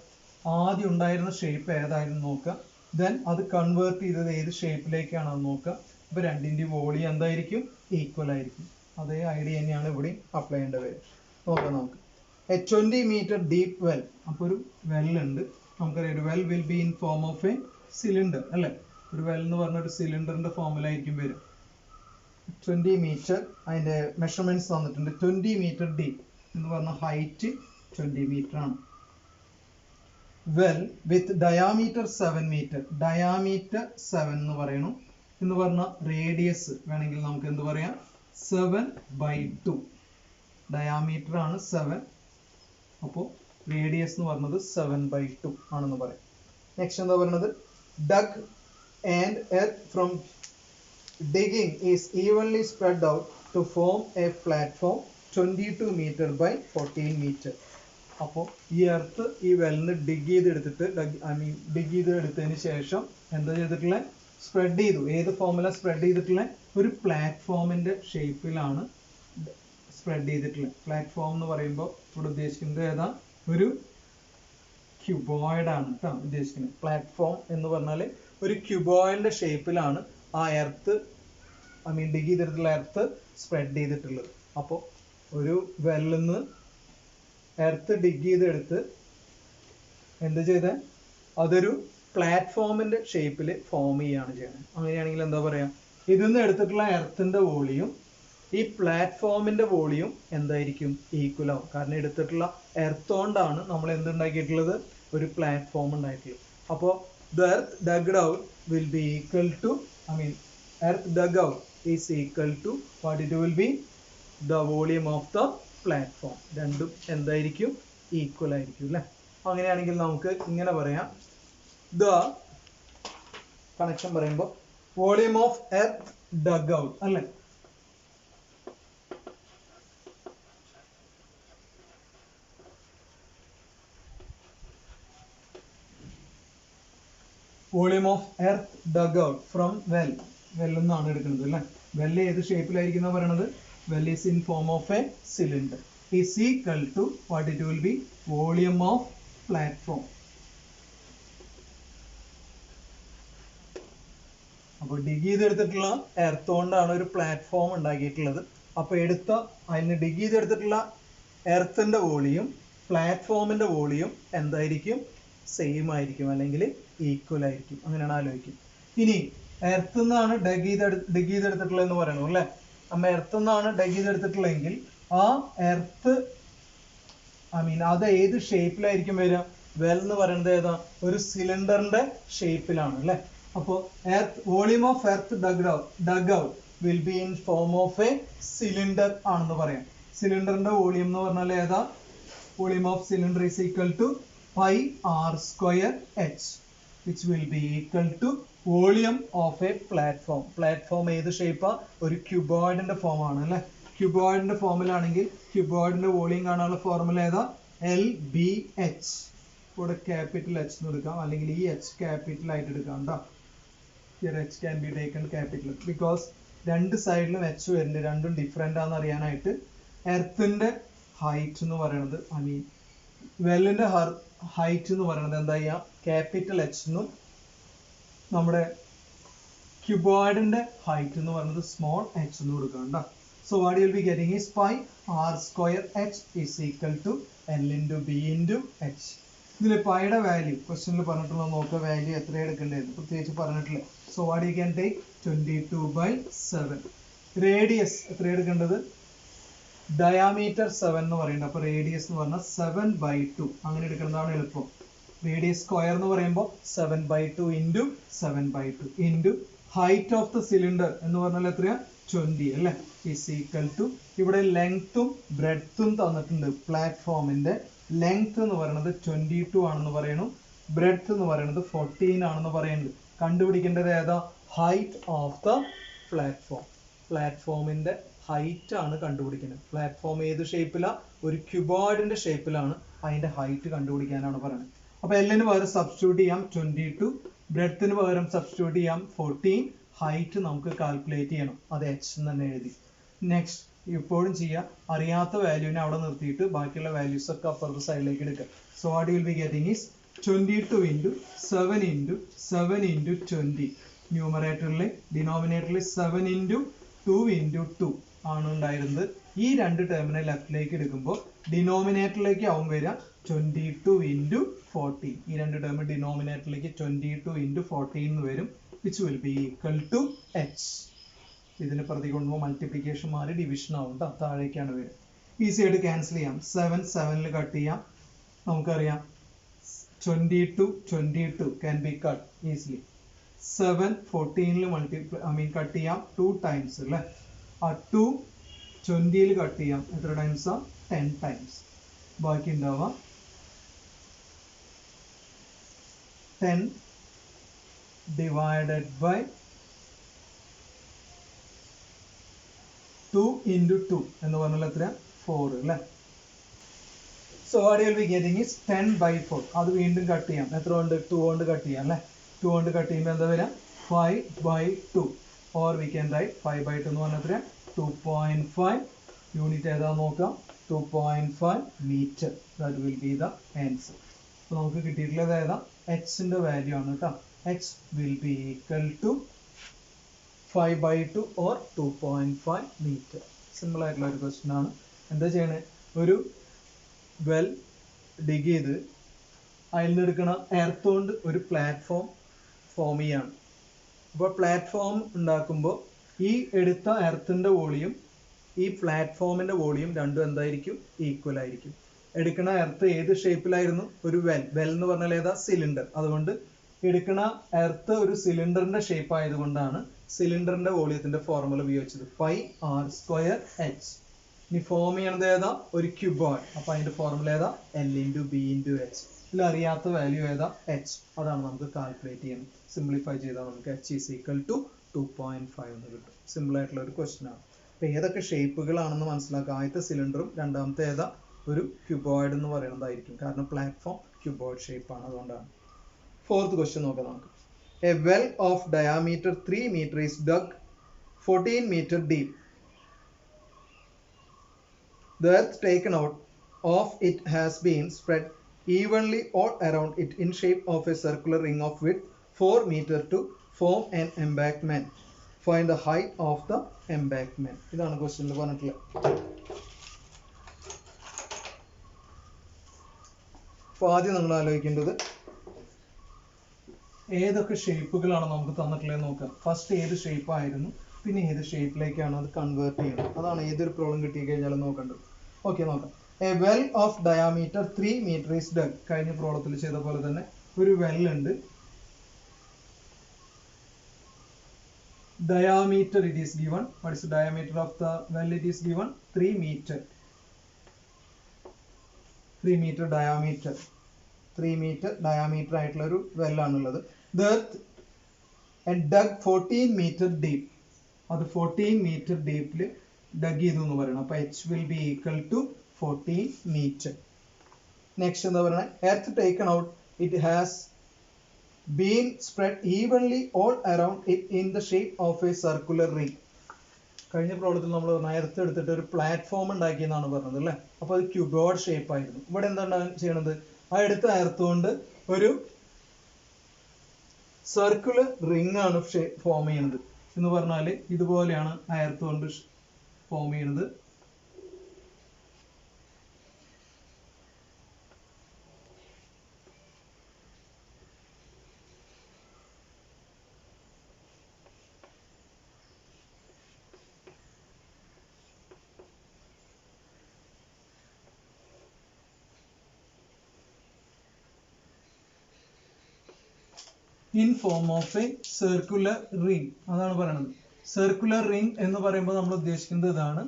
ആദ്യം ഉണ്ടായിരുന്ന ഷേപ്പ് ഏതായിരുന്നു നോക്കാം. ദെൻ അത് കൺവേർട്ട് ചെയ്തത് ഏത് ഷേപ്പിലേക്കാണെന്ന് നോക്കാം. അപ്പോൾ രണ്ടിൻ്റെ വോളിയം എന്തായിരിക്കും? ഈക്വൽ ആയിരിക്കും. അതേ ഐഡിയ തന്നെയാണ് ഇവിടെയും അപ്ലൈ ചെയ്യേണ്ട വരും. നോക്കാം നമുക്ക്. A 20 meter deep well. അപ്പോൾ ഒരു വെല്ലുണ്ട്. നമുക്കറിയാം ഒരു well will be in form of a cylinder അല്ലേ. ഒരു വെൽ എന്ന് പറഞ്ഞ ഒരു സിലിണ്ടറിന്റെ ഫോമിലായിരിക്കും വരും. 20 meter അതിന്റെ മെഷർമെന്റ്സ് തന്നിട്ടുണ്ട്. 20 meter ഡീപ്പ് എന്ന് പറഞ്ഞ ഹൈറ്റ് 20 meter ആണ്. Well with diameter 7 meter. Diameter 7 എന്ന് പറയണു. എന്ന് പറഞ്ഞ റേഡിയസ് വേണമെങ്കിൽ നമുക്ക് എന്ത് പറയാം? 7/2. ഡയാമീറ്റർ ആണ് 7. അപ്പോൾ റേഡിയസ് എന്ന് പറഞ്ഞത് 7/2 ആണെന്ന് പറയാം. നെക്സ്റ്റ് എന്താ പറയുന്നത്? Dug and earth from digging is evenly spread out to form a platform 22 meter by 14 meter. അപ്പോൾ ഈ എർത്ത് ഈ വെല്ലിന് ഡിഗ് ചെയ്തെടുത്തിട്ട് ഡിഗ് ചെയ്തെടുത്തതിന് ശേഷം എന്താ ചെയ്തിട്ടുള്ള? സ്പ്രെഡ് ചെയ്തു. ഏത് ഫോമിലാണ് സ്പ്രെഡ് ചെയ്തിട്ടുള്ള? ഒരു പ്ലാറ്റ്ഫോമിന്റെ ഷേപ്പിലാണ് സ്പ്രെഡ് ചെയ്തിട്ടുള്ളത്. പ്ലാറ്റ്ഫോം എന്ന് പറയുമ്പോൾ ഇവിടെ ഉദ്ദേശിക്കുന്നത് ഏതാ? ഒരു ക്യൂബോയിഡ് ആണ് കേട്ടോ ഉദ്ദേശിക്കുന്നത്. പ്ലാറ്റ്ഫോം എന്ന് പറഞ്ഞാൽ ഒരു ക്യൂബോയിഡിന്റെ ഷേപ്പിലാണ് ആ എർത്ത് ഡിഗ് ചെയ്തിട്ടുള്ള എർത്ത് സ്പ്രെഡ് ചെയ്തിട്ടുള്ളത്. അപ്പോൾ ഒരു വെല്ലിൽ നിന്ന് എർത്ത് ഡിഗ് ചെയ്തെടുത്ത് എന്ത് ചെയ്ത അതൊരു പ്ലാറ്റ്ഫോമിന്റെ ഷേപ്പിൽ ഫോം ചെയ്യാണ് ചെയ്യുന്നത്. അങ്ങനെയാണെങ്കിൽ എന്താ പറയാ? ഇതിൽ നിന്ന് എടുത്തിട്ടുള്ള എർത്തിന്റെ വോളിയം ഈ പ്ലാറ്റ്ഫോമിന്റെ വോളിയം എന്തായിരിക്കും? ഈക്വൽ ആവും. കാരണം എടുത്തിട്ടുള്ള എർത്ത് കൊണ്ടാണ് നമ്മൾ എന്തുണ്ടാക്കിയിട്ടുള്ളത്? ഒരു പ്ലാറ്റ്ഫോം ഉണ്ടായിട്ടുള്ളത്. അപ്പോൾ the earth dug out will be equal to earth dug out is equal to what it will be? The volume of the platform. രണ്ടും എന്തായിരിക്കും? ഈക്വൽ ആയിരിക്കും അല്ലേ. അങ്ങനെയാണെങ്കിൽ നമുക്ക് ഇങ്ങനെ പറയാം. The കണക്ഷൻ പറയുമ്പോൾ volume of earth dug out അല്ലേ. Volume of earth dug out from well. വെല്ലെന്നാണ് എടുക്കുന്നത് അല്ലേ. വെൽ ഏത് ഷേപ്പിലായിരിക്കും പറയണത്? Well is in form of a cylinder. Is equal to what it will be? Volume of platform. അപ്പോൾ dig ചെയ്തെടുത്തിട്ടുള്ള earth കൊണ്ടാണ് ഒരു പ്ലാറ്റ്ഫോം ഉണ്ടാക്കിയിട്ടുള്ളത്. അപ്പോൾ അതിന് ഡിഗ് ചെയ്തെടുത്തിട്ടുള്ള എർത്തിന്റെ വോളിയം പ്ലാറ്റ്ഫോമിന്റെ വോളിയം എന്തായിരിക്കും? സെയിം ആയിരിക്കും അല്ലെങ്കിൽ ഈക്വൽ ആയിരിക്കും. അങ്ങനെയാണ് ആലോചിക്കും. ഇനി എർത്ത് നിന്നാണ് ഡിഗ് ചെയ്തെടുത്തിട്ടുള്ളതെന്ന് പറയണു അല്ലേ. നമ്മ എർത്ത് നിന്നാണ് ഡിഗ് ചെയ്തെടുത്തിട്ടുള്ളതെങ്കിൽ ആ എർത്ത് അത് ഏത് ഷേപ്പിലായിരിക്കും വരിക? വെൽ എന്ന് പറയുന്നത് ഏതാ? ഒരു സിലിണ്ടറിന്റെ ഷേപ്പിലാണ് അല്ലെ. അപ്പോൾ volume of earth dug out will be in form of a cylinder ആണെന്ന് പറയാം. സിലിണ്ടറിന്റെ വോളിയം എന്ന് പറഞ്ഞാൽ ഏതാ? Volume of cylinder is equal to pi R square H which will be equal to volume of a platform. Platform ഏത് ഷേപ്പാ? ഒരു ക്യൂബോയിഡിന്റെ ഫോം ആണ് അല്ലെ. ക്യൂബോയിഡിന്റെ ഫോമിലാണെങ്കിൽ ക്യൂബോയിഡിന്റെ വോളിയം കാണാനുള്ള ഫോർമുല ഏതാ? L B H. ഇവിടെ ക്യാപിറ്റൽ എച്ച് എന്ന് എടുക്കാം, അല്ലെങ്കിൽ ഈ എച്ച് ക്യാപിറ്റൽ ആയിട്ട് എടുക്കാം കേട്ടോ. Here h can be taken capital because രണ്ട് സൈഡിലും എച്ച് വരുന്നുണ്ട്, രണ്ടും ഡിഫറെന്റ് ആണെന്ന് അറിയാനായിട്ട് എർത്തിന്റെ ഹൈറ്റ് എന്ന് പറയുന്നത് വെല്ലിന്റെ ഹൈറ്റ് എന്ന് പറയുന്നത് എന്താ ചെയ്യാം? ക്യാപിറ്റൽ എച്ച് എന്നും നമ്മുടെ ക്യൂബോയിഡിന്റെ ഹൈറ്റ് എന്ന് പറയുന്നത് സ്മോൾ എച്ച് എന്ന് കൊടുക്കണ്ട. So what you will be getting is pi R square H is equal to L into B into H. ഇതിൽ പൈയുടെ വാല്യൂ ക്വസ്റ്റ്യനിൽ പറഞ്ഞിട്ടുള്ള നോക്കുക, വാല്യൂ എത്ര എടുക്കേണ്ടത് പ്രത്യേകിച്ച് പറഞ്ഞിട്ടില്ല. So what you can take 22/7. Radius എത്ര എടുക്കേണ്ടത്? ഡയാമീറ്റർ 7 എന്ന് പറയുന്നത്. അപ്പൊ റേഡിയസ് എന്ന് പറഞ്ഞാൽ 7/2 അങ്ങനെ എടുക്കുന്നതാണ് എളുപ്പം. റേഡിയസ് സ്ക്വയർ എന്ന് പറയുമ്പോൾ 7/2 into 7/2 into height of the cylinder എന്ന് പറഞ്ഞാൽ എത്രയാ? 20 അല്ലെ. ഈസ് ഈക്വൽ ടു ഇവിടെ ലെങ്ത്തും ബ്രെഡ്ത്തും തന്നിട്ടുണ്ട്. പ്ലാറ്റ്ഫോമിന്റെ ലെങ്ത് എന്ന് പറയുന്നത് 22 ആണെന്ന് പറയണു, ബ്രെഡ്ത്ത് എന്ന് പറയുന്നത് 14 ആണെന്ന് പറയുന്നത്. കണ്ടുപിടിക്കേണ്ടത് ഏതാ? Height of the platform. പ്ലാറ്റ്ഫോമിന്റെ ഹൈറ്റ് ആണ് കണ്ടുപിടിക്കുന്നത്. പ്ലാറ്റ്ഫോം ഏത് ഷേപ്പിലാ? ഒരു ക്യൂബോയിഡിന്റെ ഷേപ്പിലാണ്. അതിന്റെ ഹൈറ്റ് കണ്ടുപിടിക്കാനാണ് പറയുന്നത്. അപ്പൊ എല്ലിന് പകരം സബ്സ്റ്റിറ്റ്യൂട്ട് ചെയ്യാം 22, ബ്രെഡ്ത്തിന് പകരം സബ്സ്റ്റിറ്റ്യൂട്ട് ചെയ്യാം 14, ഹൈറ്റ് നമുക്ക് കാൽക്കുലേറ്റ് ചെയ്യണം, അത് എച്ച് എന്ന് തന്നെ എഴുതി. നെക്സ്റ്റ് ഇപ്പോഴും ചെയ്യാം, അറിയാത്ത വാല്യൂവിനെ അവിടെ നിർത്തിയിട്ട് ബാക്കിയുള്ള വാല്യൂസ് ഒക്കെ അപ്പുറത്തെ സൈഡിലേക്ക് എടുക്കുക. So what you will be getting is 22 into 7 into 7 into 20. ന്യൂമറേറ്ററിൽ ഡിനോമിനേറ്ററിൽ 7 ഇൻറ്റു 2 ഇൻറ്റു 2 ആണ് ഉണ്ടായിരുന്നത്. ഈ രണ്ട് ടേമിനെ ലെഫ്റ്റിലേക്ക് എടുക്കുമ്പോൾ ഡിനോമിനേറ്ററിലേക്ക് ആവും വരിക 22 ഇൻറ്റു 14. ഈ രണ്ട് ടേം ഡിനോമിനേറ്ററിലേക്ക് 22 ഇൻറ്റു 14 എന്ന് വരും, which will be equal to H. ഇതിന് പ്രതി കൊണ്ടുപോകുമ്പോൾ മൾട്ടിപ്ലിക്കേഷൻ മാറി ഡിവിഷൻ ആവും കേട്ടോ, താഴേക്കാണ് വരിക. ഈസി ആയിട്ട് ക്യാൻസൽ ചെയ്യാം. 7 7 കട്ട് ചെയ്യാം. നമുക്കറിയാം 22 can be cut easily. 7 14 cut ചെയ്യാം 2 ടൈംസ് അല്ലേ. ആ 2 20 കട്ട് ചെയ്യാം എത്ര ടൈംസാ? 10 ടൈംസ്. ബാക്കി ഉണ്ടാവാം 10 divided by 2 into 2 എന്ന് പറഞ്ഞാൽ എത്ര? 4 അല്ലേ. So what you will be getting is 10/4. അത് വീണ്ടും കട്ട് ചെയ്യാം. എത്ര കൊണ്ട്? 2 കൊണ്ട് കട്ട് ചെയ്യാം അല്ലേ. 2 കൊണ്ട് കട്ട് ചെയ്യുമ്പോൾ എന്താ വരിക? 5/2. Or we can write 5/2 എന്ന് പറഞ്ഞാൽ എത്ര? 2.5. യൂണിറ്റ് ഏതാ നോക്കാം? 2.5 metre. That will be the answer. അപ്പോൾ നമുക്ക് കിട്ടിയിട്ടുള്ളത് ഏതാ? എച്ചിന്റെ വാല്യൂ ആണ് കേട്ടോ. H will be equal to 5/2 or 2.5 meter. Simple ആയിട്ടുള്ള ഒരു ക്വസ്റ്റ്യൻ ആണ്. എന്താ ചെയ്യണേ? ഒരു വെൽ ഡിഗ് ചെയ്ത് അതിൽ നിന്ന് എടുക്കണ എർത്ത് കൊണ്ട് ഒരു പ്ലാറ്റ്ഫോം ഫോം ചെയ്യാണ്. അപ്പോൾ പ്ലാറ്റ്ഫോം ഉണ്ടാക്കുമ്പോൾ ഈ എടുത്ത എർത്തിന്റെ വോളിയം ഈ പ്ലാറ്റ്ഫോമിന്റെ വോളിയം രണ്ടും എന്തായിരിക്കും? ഈക്വൽ ആയിരിക്കും. എടുക്കണ എർത്ത് ഏത് ഷേപ്പിലായിരുന്നു? ഒരു വെൽ എന്ന് പറഞ്ഞാൽ ഏതാ? സിലിണ്ടർ. അതുകൊണ്ട് എടുക്കണ എർത്ത് ഒരു സിലിണ്ടറിന്റെ ഷേപ്പ് ആയതുകൊണ്ടാണ് സിലിണ്ടറിന്റെ വോളിയത്തിന്റെ ഫോർമുല ഉപയോഗിച്ചത് പൈ ആർ സ്ക്വയർ എച്ച്. ഇനി ഫോം ചെയ്യണത് ഏതാ? ഒരു ക്യൂബോയിഡ്. അപ്പൊ അതിന്റെ ഫോർമുല ഏതാ? L into B into H. ഇതിൽ അറിയാത്ത വാല്യൂ ഏതാ? എച്ച്. അതാണ് നമുക്ക് കാൽക്കുലേറ്റ് ചെയ്യുന്നത്. സിംപ്ലിഫൈ ചെയ്താൽ നമുക്ക് എച്ച് ഈസ് ഈക്വൽ ടു 2.5 എന്ന് കിട്ടും. സിമ്പിൾ ആയിട്ടുള്ള ഒരു ക്വസ്റ്റ്യൻ ആണ്. അപ്പൊ ഏതൊക്കെ ഷേപ്പുകളാണെന്ന് മനസ്സിലാക്കുക. ആദ്യത്തെ സിലിണ്ടറും രണ്ടാമത്തെ ഏതാ? ഒരു ക്യൂബോയിഡ് എന്ന് പറയുന്നതായിരിക്കും. കാരണം പ്ലാറ്റ്ഫോം ക്യൂബോയിഡ് ഷേപ്പ് ആണ്, അതുകൊണ്ടാണ്. ഫോർത്ത് ക്വസ്റ്റ്യൻ നോക്കാം നമുക്ക്. A well of diameter 3 meter is dug 14 meter deep. The earth taken out of it has been spread evenly all around it in shape of a circular ring of width 4 meter to form an embankment. Find the height of the embankment. ഇതാണ് ക്വസ്റ്റ്യനിൽ പറഞ്ഞിട്ടുള്ളത്. അപ്പോൾ ആദ്യം നമ്മൾ ആലോചിക്കേണ്ടത് ഏതൊക്കെ ഷേപ്പുകളാണ് നമുക്ക് തന്നിട്ടുള്ളത് നോക്കാം. ഫസ്റ്റ് ഏത് ഷേപ്പ് ആയിരുന്നു, പിന്നെ ഏത് ഷേപ്പിലേക്കാണ് അത് കൺവേർട്ട് ചെയ്യുന്നത്. അതാണ് ഏതൊരു പ്രോബ്ലം കിട്ടി കഴിഞ്ഞാലും നോക്കേണ്ടത്. ഓക്കെ, നോക്കാം. A well of diameter 3 meter is dug. കഴിഞ്ഞ പ്രോബ്ലത്തിൽ ചെയ്ത പോലെ തന്നെ ഒരു വെൽ ഉണ്ട്. diameter it is given. What is the diameter of the well? It is given 3 meter. 3 meter diameter. 3 meter diameter ആയിട്ടുള്ള ഒരു well ആണുള്ളത്. The earth and dug 14 meter deep. അത് 14 meter deep dug ചെയ്തു എന്ന് പറയണം. അപ്പോൾ H will be equal to 14 meter. Next എന്താ പറയുന്നത്? Earth taken out, it has been spread evenly all around it in the shape of a circular ring. കഴിഞ്ഞ പ്രോബ്ലത്തിൽ നമ്മൾ പറഞ്ഞ എർത്ത് എടുത്തിട്ട് ഒരു പ്ലാറ്റ്ഫോം ഉണ്ടാക്കിയെന്നാണ് പറഞ്ഞത് അല്ലേ. അപ്പോൾ അത് ക്യൂബോയിഡ് ഷേപ്പ് ആയിരുന്നു. ഇവിടെ എന്താണ് ചെയ്യണത്? ആ എടുത്ത എർത്ത് കൊണ്ട് ഒരു സർക്കുലർ റിംഗ് ആണ് ഫോം ചെയ്യുന്നത്. എന്ന് പറഞ്ഞാൽ ഇതുപോലെയാണ് ആ എർത്ത് കൊണ്ട് ഫോം ചെയ്യുന്നത്. in form of a circular ring. അതാണ് പറയുന്നത്. സർക്കുലർ റിംഗ് എന്ന് പറയുമ്പോൾ നമ്മൾ ഉദ്ദേശിക്കുന്നത് ഇതാണ്.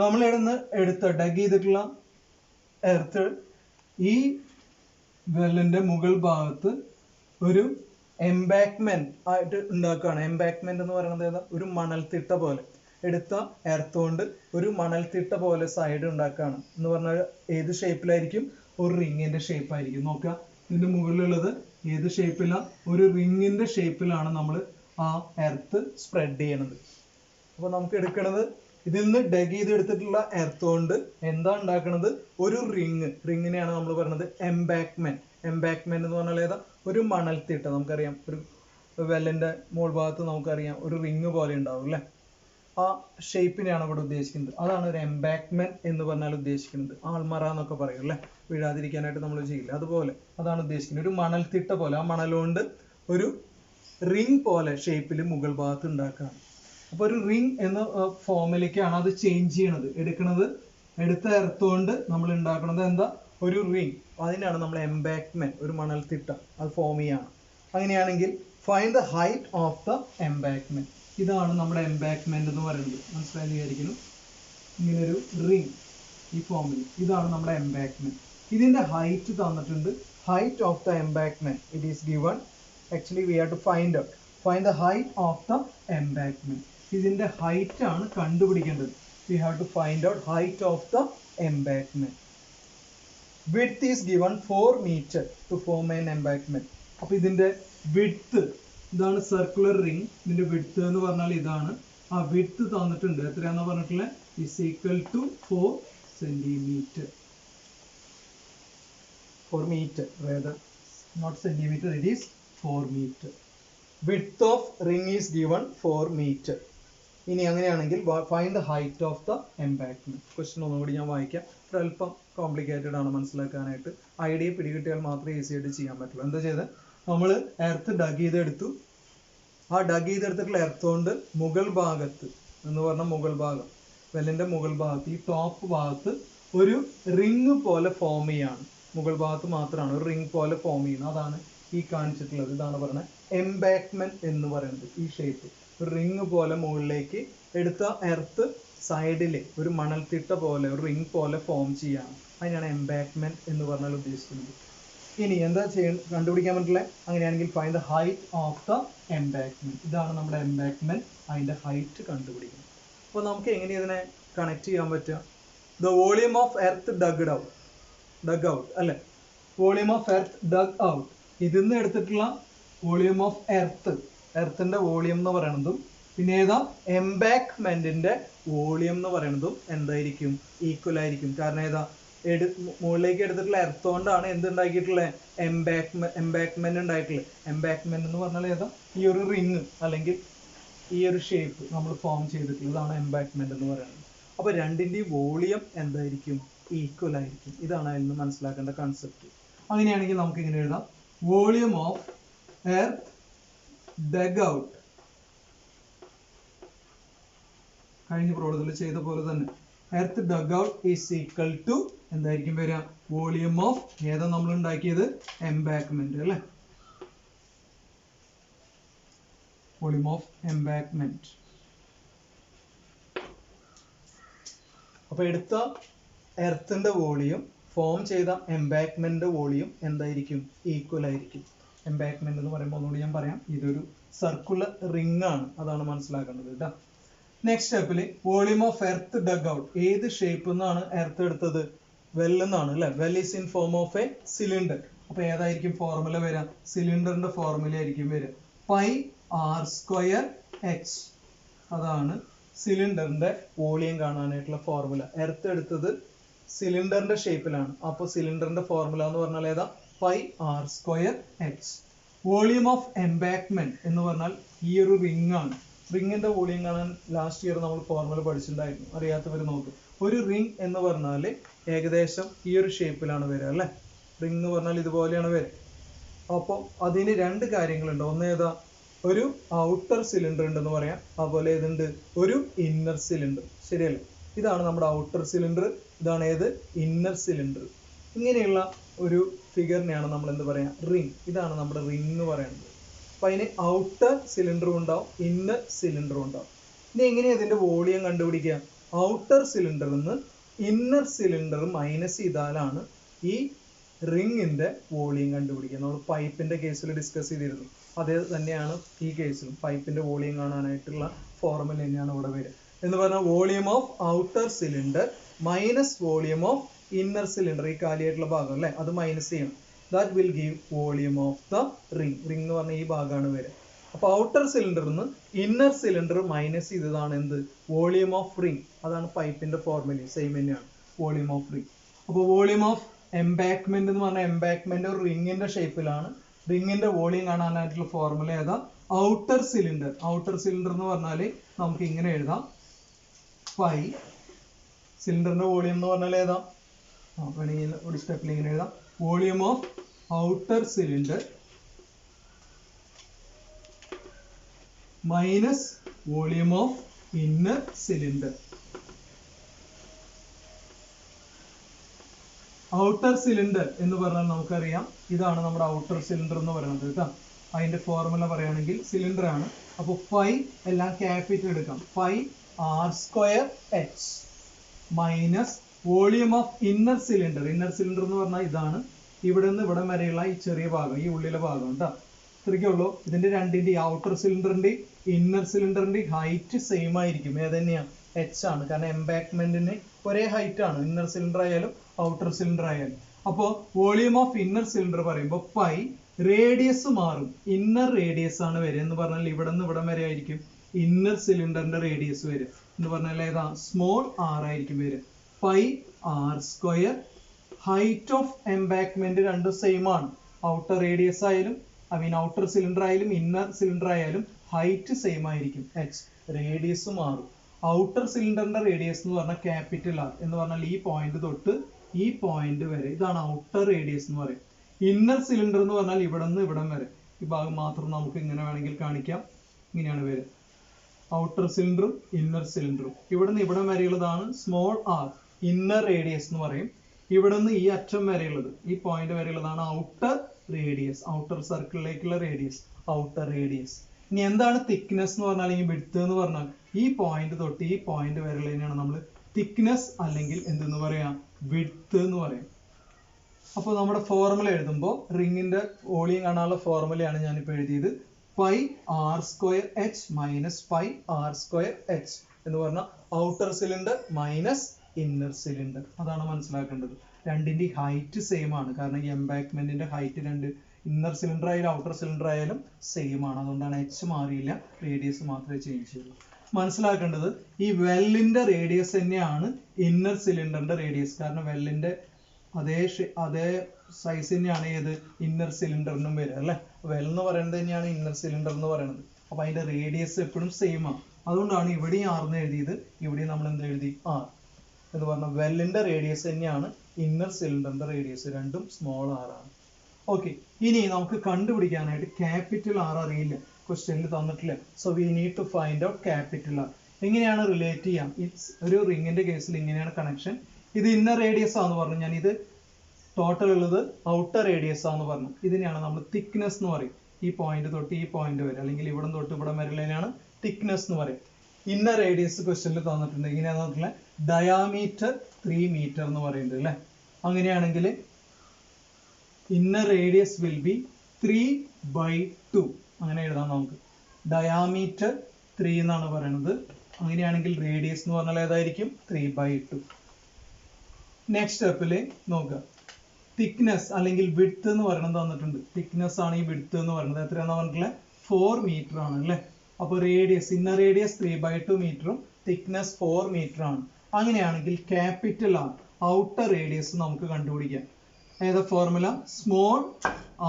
നമ്മൾ എടുത്ത ഡഗ് ചെയ്തിട്ടുള്ള എർത്ത് ഈ വെല്ലിന്റെ മുകൾ ഭാഗത്ത് ഒരു എംബാക്ക്മെന്റ് ആയിട്ട് ഉണ്ടാക്കുകയാണ്. എംബാക്ക്മെന്റ് എന്ന് പറയുന്നത് ഏതാ? ഒരു മണൽത്തിട്ട പോലെ എടുത്ത എർത്ത് കൊണ്ട് ഒരു മണൽത്തിട്ട പോലെ സൈഡ് ഉണ്ടാക്കുകയാണ്. എന്ന് പറഞ്ഞാൽ ഏത് ഷേപ്പിലായിരിക്കും? ഒരു റിങ്ങിന്റെ ഷേപ്പ് ആയിരിക്കും. നോക്കുക, ഇതിന്റെ മുകളിലുള്ളത് ഏത് ഷേപ്പിലാണ്? ഒരു റിങ്ങിന്റെ ഷേപ്പിലാണ് നമ്മൾ ആ എർത്ത് സ്പ്രെഡ് ചെയ്യണത്. അപ്പൊ നമുക്ക് എടുക്കണത് ഇതിൽ നിന്ന് ഡഗ് ചെയ്ത് എടുത്തിട്ടുള്ള എർത്ത് കൊണ്ട് എന്താ ഉണ്ടാക്കണത്? ഒരു റിങ്ങിനെയാണ് നമ്മൾ പറയുന്നത് എംബാക്ക്മെന്റ്. എംബാക്ക്മെന്റ് എന്ന് പറഞ്ഞാൽ ഏതാ? ഒരു മണൽത്തിട്ട. നമുക്കറിയാം, ഒരു വെല്ലിന്റെ മുകൾ ഭാഗത്ത് നമുക്കറിയാം ഒരു റിങ് പോലെ ഉണ്ടാവും അല്ലെ. ആ ഷേപ്പിനെയാണ് ഇവിടെ ഉദ്ദേശിക്കുന്നത്. അതാണ് ഒരു എംബാക്ക്മെന്റ് എന്ന് പറഞ്ഞാൽ ഉദ്ദേശിക്കുന്നത്. ആൾമറ എന്നൊക്കെ പറയും അല്ലെ, വീഴാതിരിക്കാനായിട്ട് നമ്മൾ ചെയ്യില്ല. അതുപോലെ അതാണ് ഉദ്ദേശിക്കുന്നത്. ഒരു മണൽത്തിട്ട പോലെ, ആ മണലുകൊണ്ട് ഒരു റിംഗ് പോലെ ഷേപ്പിൽ മുകൾ ഭാഗത്ത് ഉണ്ടാക്കുകയാണ്. അപ്പൊ ഒരു റിംഗ് എന്ന ഫോമിലേക്കാണ് അത് ചേഞ്ച് ചെയ്യണത്. എടുത്ത എർത്ത് കൊണ്ട് നമ്മൾ ഉണ്ടാക്കുന്നത് എന്താ? ഒരു റിംഗ്. അതിനാണ് നമ്മൾ എംബാക്ക്മെന്റ്, ഒരു മണൽത്തിട്ട അത് ഫോം ചെയ്യാണ്. അങ്ങനെയാണെങ്കിൽ find the height of the embankment. ഇതാണ് നമ്മുടെ എംബാക്ക്മെന്റ് എന്ന് പറയുന്നത്. മനസ്സിലായി വിചാരിക്കുന്നു. ഇങ്ങനൊരു റിംഗ് ഈ ഫോമിൽ, ഇതാണ് നമ്മുടെ എംബാക്ക്മെന്റ്. ഇതിന്റെ ഹൈറ്റ് തന്നിട്ടുണ്ട്. Height of the embankment it is given. Actually we have to find the height of the embankment. ഇതിന്റെ ഹൈറ്റ് ആണ് കണ്ടുപിടിക്കേണ്ടത്. We have to find out height of the embankment. Width is given 4 meter to form an embankment. അപ്പൊ ഇതിന്റെ width, ഇതാണ് circular ring. ഇതിന്റെ width എന്ന് പറഞ്ഞാൽ ഇതാണ്. ആ വിഡ്ത്ത് തന്നിട്ടുണ്ട്. എത്രയാണെന്ന് പറഞ്ഞിട്ടുള്ളത്? is equal to 4 centimeter. 4 meter rather, not centimeter, it is 4 meter. Width of ring is given 4 meter. ഇനി അങ്ങനെയാണെങ്കിൽ find the height of the embankment. Question ഒന്നുകൂടി ഞാൻ വായിക്കാം. അല്പം കോംപ്ലിക്കേറ്റഡ് ആണ് മനസ്സിലാക്കാനായിട്ട്. ഐഡിയ പിടികിട്ടിയാൽ മാത്രമേ ഈസി ആയിട്ട് ചെയ്യാൻ പറ്റുള്ളൂ. എന്താ ചെയ്തത്? നമ്മൾ എർത്ത് ഡഗ് ചെയ്തെടുത്തു. ആ ഡഗ് ചെയ്തെടുത്തിട്ടുള്ള എർത്ത് കൊണ്ട് മുകൾ ഭാഗത്ത് എന്ന് പറഞ്ഞ മുകൾ ഭാഗം, വെല്ലിന്റെ മുകൾ ഭാഗത്ത്, ഈ ടോപ്പ് ഭാഗത്ത് ഒരു റിങ് പോലെ ഫോം ചെയ്യാണ്. മുകൾ ഭാഗത്ത് മാത്രമാണ് ഒരു റിങ് പോലെ ഫോം ചെയ്യുന്നത്. അതാണ് ഈ കാണിച്ചിട്ടുള്ളത്. ഇതാണ് പറയുന്നത് എംബാക്ക്മെന്റ് എന്ന് പറയുന്നത്. ഈ ഷേപ്പ് ഒരു റിങ് പോലെ മുകളിലേക്ക് എടുത്ത എർത്ത് സൈഡിൽ ഒരു മണൽത്തിട്ട പോലെ ഒരു റിങ് പോലെ ഫോം ചെയ്യാണ്. അതിനാണ് എംബാക്ക്മെന്റ് എന്ന് പറഞ്ഞാൽ ഉദ്ദേശിക്കുന്നത്. ഇനി എന്താ കണ്ടുപിടിക്കാൻ പറ്റില്ല? അങ്ങനെയാണെങ്കിൽ find the height of the embankment. ഇതാണ് നമ്മുടെ എംബാക്ക്മെന്റ്. അതിന്റെ ഹൈറ്റ് കണ്ടുപിടിക്കണം. അപ്പോൾ നമുക്ക് എങ്ങനെ ഇതിനെ കണക്ട് ചെയ്യാൻ പറ്റുക? The volume of earth dug out അല്ലെ. Volume of earth dug out, ഇതിന്ന് എടുത്തിട്ടുള്ള വോളിയം ഓഫ് എർത്തിന്റെ വോളിയം എന്ന് പറയുന്നതും പിന്നെ ഏതാ എംബാക്ക്മെന്റിന്റെ വോളിയം എന്ന് പറയുന്നതും എന്തായിരിക്കും? ഈക്വൽ ആയിരിക്കും. കാരണം ഏതാ മുകളിലേക്ക് എടുത്തിട്ടുള്ള എർത്ത് കൊണ്ടാണ് എന്തുണ്ടാക്കിയിട്ടുള്ളത്? എംബാക്ക്മെന്റ് ഉണ്ടായിട്ടുള്ളത്. എംബാക്ക്മെന്റ് എന്ന് പറഞ്ഞാൽ ഏതാ? ഈ ഒരു റിങ് അല്ലെങ്കിൽ ഈ ഒരു ഷേപ്പ് നമ്മൾ ഫോം ചെയ്തിട്ടുള്ളതാണ് എംബാക്ക്മെന്റ് എന്ന് പറയുന്നത്. അപ്പൊ രണ്ടിന്റെയും വോളിയം എന്തായിരിക്കും? ഈക്വൽ ആയിരിക്കും. ഇതാണ് അതിൽ നിന്ന് മനസ്സിലാക്കേണ്ട കൺസെപ്റ്റ്. അങ്ങനെയാണെങ്കിൽ നമുക്ക് ഇങ്ങനെ എഴുതാം: volume of earth dug out. കഴിഞ്ഞ പ്രോബ്ലത്തിൽ ചെയ്ത പോലെ തന്നെ earth dug out is equal to എന്തായിരിക്കും വരിക? വോളിയം ഓഫ് ഏതാ നമ്മൾ ഉണ്ടാക്കിയത്? എംബാക്ക്മെന്റ് അല്ലെ. Volume of embankment. അപ്പൊ എടുത്ത എർത്തിന്റെ വോളിയം ഫോം ചെയ്ത എംബാങ്ക്മെന്റ് വോളിയം എന്തായിരിക്കും? ഈക്വൽ ആയിരിക്കും. എംബാങ്ക്മെന്റ് എന്ന് പറയുമ്പോൾ ഒന്നുകൂടി ഞാൻ പറയാം, ഇതൊരു സർക്കുലർ റിംഗ് ആണ്, അതാണ് മനസ്സിലാക്കേണ്ടത് കേട്ടോ. നെക്സ്റ്റ് സ്റ്റെപ്പില് volume of earth dug out. ഏത് ഷേപ്പ് എന്നാണ് എർത്ത് എടുത്തത്? വെൽ എന്നാണ് അല്ലെ. Well is in form of a cylinder. അപ്പൊ ഏതായിരിക്കും ഫോർമുല വരിക? സിലിണ്ടറിന്റെ ഫോർമുല ആയിരിക്കും വരിക പൈ ആർ സ്ക്വയർ എച്ച്. അതാണ് സിലിണ്ടറിന്റെ വോളിയം കാണാനായിട്ടുള്ള ഫോർമുല. എർത്ത് എടുത്തത് സിലിണ്ടറിന്റെ ഷേപ്പിലാണ്, അപ്പോൾ സിലിണ്ടറിന്റെ ഫോർമുല എന്ന് പറഞ്ഞാൽ ഏതാ? Pi R square H. Volume of embankment എന്ന് പറഞ്ഞാൽ ഈ ഒരു റിംഗ് ആണ്. റിംഗിന്റെ വോളിയം കാണാൻ ലാസ്റ്റ് ഇയർ നമ്മൾ ഫോർമുല പഠിച്ചിട്ടുണ്ടായിരുന്നു, അറിയാത്തവർ നോക്കും. ഒരു റിംഗ് എന്ന് പറഞ്ഞാൽ ഏകദേശം ഈ ഒരു ഷേപ്പിലാണ് വരിക അല്ലെ. റിംഗ് എന്ന് പറഞ്ഞാൽ ഇതുപോലെയാണ് വരിക. അപ്പോൾ അതിന് രണ്ട് കാര്യങ്ങളുണ്ട്. ഒന്ന് ഏതാ? ഒരു ഔട്ടർ സിലിണ്ടർ ഉണ്ടെന്ന് പറയാം, അതുപോലെ ഏതുണ്ട്? ഒരു ഇന്നർ സിലിണ്ടർ. ശരിയല്ലേ? ഇതാണ് നമ്മുടെ ഔട്ടർ സിലിണ്ടർ, ഇതാണ് ഏത്? Inner cylinder. ഇങ്ങനെയുള്ള ഒരു ഫിഗറിനെയാണ് നമ്മൾ എന്ത് പറയാ? റിംഗ്. ഇതാണ് നമ്മുടെ റിംഗ് എന്ന് പറയുന്നത്. അപ്പൊ അതിന് ഔട്ടർ സിലിണ്ടറും ഉണ്ടാവും, ഇന്നർ സിലിണ്ടറും ഉണ്ടാവും. ഇനി എങ്ങനെയാ ഇതിന്റെ വോളിയം കണ്ടുപിടിക്കുക? ഔട്ടർ സിലിണ്ടറിൽ നിന്ന് ഇന്നർ സിലിണ്ടർ മൈനസ് ചെയ്താലാണ് ഈ റിംഗിന്റെ വോളിയം കണ്ടുപിടിക്കുക. നമ്മൾ പൈപ്പിന്റെ കേസിൽ ഡിസ്കസ് ചെയ്തിരുന്നു, അതേ തന്നെയാണ് ഈ കേസിലും. പൈപ്പിന്റെ വോളിയം കാണാനായിട്ടുള്ള ഫോർമുല തന്നെയാണ് ഇവിടെ വരിക. എന്ന് പറഞ്ഞാൽ volume of outer cylinder minus volume of inner cylinder, ഈ കാലിയായിട്ടുള്ള ഭാഗം അല്ലെ, അത് മൈനസ് ചെയ്യണം. That will give volume of the ring. Ring എന്ന് പറഞ്ഞാൽ ഈ ഭാഗമാണ് വരിക. അപ്പൊ ഔട്ടർ സിലിണ്ടറിൽ നിന്ന് ഇന്നർ സിലിണ്ടർ മൈനസ് ചെയ്തതാണ് എന്ത്? Volume of ring. അതാണ് പൈപ്പിന്റെ ഫോർമുല, സെയിം തന്നെയാണ് വോളിയം ഓഫ് റിംഗ്. അപ്പോൾ വോളിയം ഓഫ് എംബാങ്ക്മെന്റ് എന്ന് പറഞ്ഞാൽ എംബാങ്ക്മെന്റ് ഒരു റിംഗിന്റെ ഷേപ്പിലാണ്. റിംഗിന്റെ വോളിയം കാണാനായിട്ടുള്ള ഫോർമുല ഏതാ? Outer cylinder. ഔട്ടർ സിലിണ്ടർ എന്ന് പറഞ്ഞാൽ നമുക്ക് ഇങ്ങനെ എഴുതാം, പൈ. സിലിണ്ടറിന്റെ വോളിയം എന്ന് പറഞ്ഞാൽ ഏതാ? വേണമെങ്കിൽ ഒരു സ്റ്റെപ്പിൽ ഇങ്ങനെ എഴുതാം, volume of outer cylinder minus volume of inner cylinder. Outer cylinder എന്ന് പറഞ്ഞാൽ നമുക്കറിയാം, ഇതാണ് നമ്മുടെ ഔട്ടർ സിലിണ്ടർ എന്ന് പറയുന്നത് കേട്ടോ. അതിന്റെ ഫോർമുല പറയുകയാണെങ്കിൽ സിലിണ്ടർ ആണ്. അപ്പോൾ പൈ എല്ലാം ക്യാപിറ്റൽ എടുക്കാം, pi R square H minus volume of inner cylinder. Inner cylinder എന്ന് പറഞ്ഞാൽ ഇതാണ്, ഇവിടെ നിന്ന് ഇവിടെ വരെയുള്ള ഈ ചെറിയ ഭാഗം, ഈ ഉള്ളിലെ ഭാഗം കേട്ടോ. ഇത്രയ്ക്കുള്ളൂ. ഇതിന്റെ രണ്ടിന്റെ ഔട്ടർ സിലിണ്ടറിന്റെ ഇന്നർ സിലിണ്ടറിന്റെ ഹൈറ്റ് സെയിം ആയിരിക്കും. ഏതന്നെയാണ്? എച്ച് ആണ്. കാരണം എംബാങ്ക്മെന്റിന് ഒരേ ഹൈറ്റ് ആണ്, ഇന്നർ സിലിണ്ടർ ആയാലും ഔട്ടർ സിലിണ്ടർ ആയാലും. അപ്പോൾ വോളിയം ഓഫ് ഇന്നർ സിലിണ്ടർ പറയുമ്പോൾ പൈ, റേഡിയസ് മാറും, ഇന്നർ റേഡിയസ് ആണ് വരിക. എന്ന് പറഞ്ഞാൽ ഇവിടെ നിന്ന് ഇവിടെ വരെ ആയിരിക്കും ഇന്നർ സിലിണ്ടറിന്റെ റേഡിയസ് വരിക. എന്ന് പറഞ്ഞാൽ ഏതാ? സ്മോൾ ആർ ആയിരിക്കും വരിക. Pi R square. Height of embankment രണ്ടും സെയിം ആണ്. ഔട്ടർ റേഡിയസ് ആയാലും ഔട്ടർ സിലിണ്ടർ ആയാലും ഇന്നർ സിലിണ്ടർ ആയാലും ഹൈറ്റ് സെയിം ആയിരിക്കും, എച്ച്. റേഡിയസ് മാറും. ഔട്ടർ സിലിണ്ടറിന്റെ റേഡിയസ് എന്ന് പറഞ്ഞാൽ ക്യാപിറ്റൽ ആർ. എന്ന് പറഞ്ഞാൽ ഈ പോയിന്റ് തൊട്ട് ഈ പോയിന്റ് വരെ, ഇതാണ് ഔട്ടർ റേഡിയസ് എന്ന് പറയും. ഇന്നർ സിലിണ്ടർ എന്ന് പറഞ്ഞാൽ ഇവിടെ നിന്ന് ഇവിടം വരെ, ഈ ഭാഗം മാത്രം നമുക്ക് ഇങ്ങനെ വേണമെങ്കിൽ കാണിക്കാം. ഇങ്ങനെയാണ് വരിക, ഔട്ടർ സിലിണ്ടറും ഇന്നർ സിലിണ്ടറും. ഇവിടെ നിന്ന് ഇവിടം വരെയുള്ളതാണ് സ്മോൾ ആർ, ഇന്നർ റേഡിയസ് എന്ന് പറയും. ഇവിടെ നിന്ന് ഈ അറ്റം വരെയുള്ളത്, ഈ പോയിന്റ് വരെയുള്ളതാണ് ഔട്ടർ റേഡിയസ്. ഔട്ടർ സർക്കിളിലേക്കുള്ള റേഡിയസ്, ഔട്ടർ റേഡിയസ്. ഇനി എന്താണ് തിക്നെസ് എന്ന് പറഞ്ഞാൽ, ഈ വിഡ്ത്ത് എന്ന് പറഞ്ഞാൽ ഈ പോയിന്റ് തൊട്ട് ഈ പോയിന്റ് വരെയുള്ളതിനാണ് നമ്മൾ തിക്നെസ് അല്ലെങ്കിൽ എന്തെന്ന് പറയാം? വിഡ്ത്ത് എന്ന് പറയും. അപ്പോൾ നമ്മുടെ ഫോർമുല എഴുതുമ്പോൾ റിംഗിന്റെ വോളിയം കാണാനുള്ള ഫോർമുലയാണ് ഞാനിപ്പോൾ എഴുതിയത്. Pi R square H minus pi R square H എന്ന് പറഞ്ഞാൽ outer cylinder minus inner cylinder. അതാണ് മനസ്സിലാക്കേണ്ടത്. രണ്ടിന്റെ ഹൈറ്റ് സെയിം ആണ്. കാരണം ഈ എംബാങ്ക്മെന്റിന്റെ ഹൈറ്റ് രണ്ട്, ഇന്നർ സിലിണ്ടർ ആയാലും ഔട്ടർ സിലിണ്ടർ ആയാലും സെയിം ആണ്. അതുകൊണ്ടാണ് എച്ച് മാറിയില്ല, റേഡിയസ് മാത്രമേ ചേഞ്ച് ചെയ്യുള്ളൂ. മനസ്സിലാക്കേണ്ടത് ഈ വെല്ലിന്റെ റേഡിയസ് തന്നെയാണ് ഇന്നർ സിലിണ്ടറിന്റെ റേഡിയസ്. കാരണം വെല്ലിന്റെ അതേ സൈസ് തന്നെയാണ് ഏത്? ഇന്നർ സിലിണ്ടറിനും വരിക അല്ലെ. വെൽ എന്ന് പറയുന്നത് തന്നെയാണ് ഇന്നർ സിലിണ്ടർ എന്ന് പറയുന്നത്. അപ്പൊ അതിന്റെ റേഡിയസ് എപ്പോഴും സെയിം ആണ്. അതുകൊണ്ടാണ് ഇവിടെയും ആർ എന്ന് എഴുതിയത്, ഇവിടെയും നമ്മൾ എന്ത് എഴുതി? ആർ എന്ന് പറഞ്ഞാൽ വെല്ലിന്റെ റേഡിയസ് തന്നെയാണ് ഇന്നർ സിലിണ്ടറിന്റെ റേഡിയസ്, രണ്ടും സ്മോൾ ആർ ആണ്. ഓക്കെ, ഇനി നമുക്ക് കണ്ടുപിടിക്കാനായിട്ട് ക്യാപിറ്റൽ ആർ അറിയില്ല, ക്വസ്റ്റ്യനിൽ തന്നിട്ടില്ല. So we need to find out capital R. എങ്ങനെയാണ് റിലേറ്റ് ചെയ്യാം? ഒരു റിംഗിന്റെ കേസിൽ ഇങ്ങനെയാണ് കണക്ഷൻ. ഇത് ഇന്നർ റേഡിയസ് ആണെന്ന് പറഞ്ഞു, ഞാൻ ഇത് ടോട്ടൽ ഉള്ളത് ഔട്ടർ റേഡിയസ് ആണെന്ന് പറഞ്ഞു. ഇതിനെയാണ് നമ്മൾ തിക്നെസ് എന്ന് പറയും. ഈ പോയിന്റ് തൊട്ട് ഈ പോയിന്റ് വരെ അല്ലെങ്കിൽ ഇവിടെ തൊട്ട് ഇവിടെ വരെയാണ് തിക്നെസ് എന്ന് പറയും. ഇന്നർ റേഡിയസ് ക്വസ്റ്റ്യനിൽ തന്നിട്ടുണ്ട്. ഇങ്ങനെയാണെന്ന് പറഞ്ഞാൽ ഡയാമീറ്റർ 3 മീറ്റർ എന്ന് പറയുന്നത് അല്ലേ. അങ്ങനെയാണെങ്കിൽ ഇന്നർ റേഡിയസ് വിൽ ബി 3/2. അങ്ങനെ എഴുതാം നമുക്ക്. ഡയാമീറ്റർ 3 എന്നാണ് പറയുന്നത്. അങ്ങനെയാണെങ്കിൽ റേഡിയസ് എന്ന് പറഞ്ഞാൽ ഏതായിരിക്കും? 3/2. നെക്സ്റ്റ് സ്റ്റെപ്പിൽ നോക്കുക. തിക്നെസ് അല്ലെങ്കിൽ വിഡ്ത്ത് എന്ന് പറയുന്നത് തന്നിട്ടുണ്ട്. തിക്നെസ് ആണ് ഈ വിഡ്ത്ത് എന്ന് പറയുന്നത്. എത്രയാണെന്ന് പറഞ്ഞിട്ടുള്ളത്? 4 മീറ്റർ ആണ് അല്ലേ. അപ്പോൾ റേഡിയസ്, ഇന്നർ റേഡിയസ് 3/2 മീറ്ററും തിക്നെസ് 4 മീറ്റർ ആണ്. അങ്ങനെയാണെങ്കിൽ ക്യാപിറ്റൽ ആർ, ഔട്ടർ റേഡിയസ് നമുക്ക് കണ്ടുപിടിക്കാം. ഏതാ formula? Small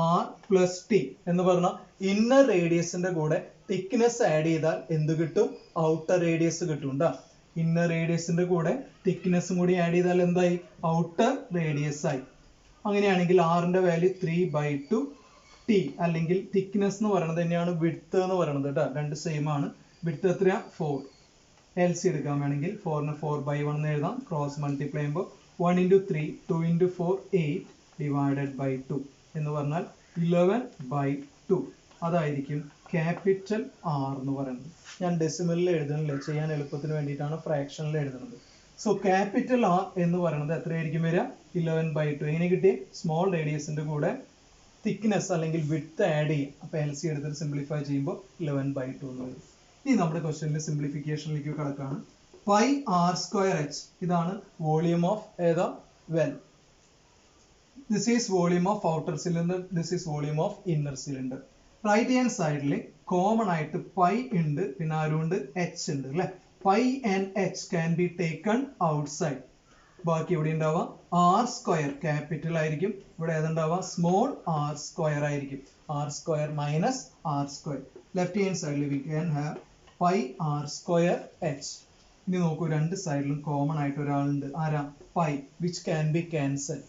R plus T എന്ന് പറഞ്ഞാൽ ഇന്നർ റേഡിയസിന്റെ കൂടെ തിക്നെസ് ആഡ് ചെയ്താൽ എന്ത് കിട്ടും? ഔട്ടർ റേഡിയസ് കിട്ടും. ഇന്നർ റേഡിയസിന്റെ കൂടെ തിക്നെസ്സും കൂടി ആഡ് ചെയ്താൽ എന്തായി? ഔട്ടർ റേഡിയസ് ആയി. അങ്ങനെയാണെങ്കിൽ ആറിന്റെ വാല്യൂ 3/2 ടി, അല്ലെങ്കിൽ തിക്നെസ് എന്ന് പറയുന്നത് തന്നെയാണ് വിഡ്ത്ത് എന്ന് പറയുന്നത് കേട്ടോ. രണ്ട് സെയിം ആണ്. വിഡ്ത്ത് എത്രയാ? 4. LC എടുക്കാൻ വേണമെങ്കിൽ 4നെ 4/1 എന്ന് എഴുതാം. ക്രോസ് മൾട്ടിപ്ലൈ ചെയ്യുമ്പോൾ 1 into 3, 2 into 4, 8 divided by 2 എന്ന് പറഞ്ഞാൽ 11/2. അതായിരിക്കും ക്യാപിറ്റൽ ആർ എന്ന് പറയുന്നത്. ഞാൻ ഡെസിമലിൽ എഴുതണില്ല, ചെയ്യാൻ എളുപ്പത്തിന് വേണ്ടിയിട്ടാണ് ഫ്രാക്ഷനിൽ എഴുതുന്നത്. സോ ക്യാപിറ്റൽ ആർ എന്ന് പറയുന്നത് എത്രയായിരിക്കും വരിക? 11/2. എങ്ങനെ കിട്ടി? സ്മോൾ റേഡിയസിന്റെ കൂടെ തിക്നെസ് അല്ലെങ്കിൽ വിഡ്ത്ത് ആഡ് ചെയ്യും. അപ്പോൾ LC എടുത്തിട്ട് സിംപ്ലിഫൈ ചെയ്യുമ്പോൾ 11/2 എന്ന് വരും. ഇനി നമ്മുടെ ക്വസ്റ്റ്യനിൽ സിംപ്ലിഫിക്കേഷനിലേക്ക് കിടക്കാണ്. പൈ ആർ സ്ക്വയർ എച്ച്, ഇതാണ് വോളിയം ഓഫ് ഏതാ? Well. This is volume of outer cylinder, this is volume of inner cylinder. Right hand സൈഡിൽ കോമൺ ആയിട്ട് പൈ ഉണ്ട്, പിന്നെ ആരുണ്ട്? എച്ച് ഉണ്ട് അല്ലെ. Pi and H can be taken outside. ബാക്കി ഇവിടെ ഉണ്ടാവാം ആർ സ്ക്വയർ, ക്യാപിറ്റൽ ആയിരിക്കും. ഇവിടെ ഏതുണ്ടാവാം? സ്മോൾ ആർ സ്ക്വയർ ആയിരിക്കും. R square minus R square. Left hand സൈഡിൽ we can have pi R square H. ഇനി നോക്കൂ, രണ്ട് സൈഡിലും കോമൺ ആയിട്ട് ഒരാളുണ്ട്. ആരാ? Pi, which can be cancel.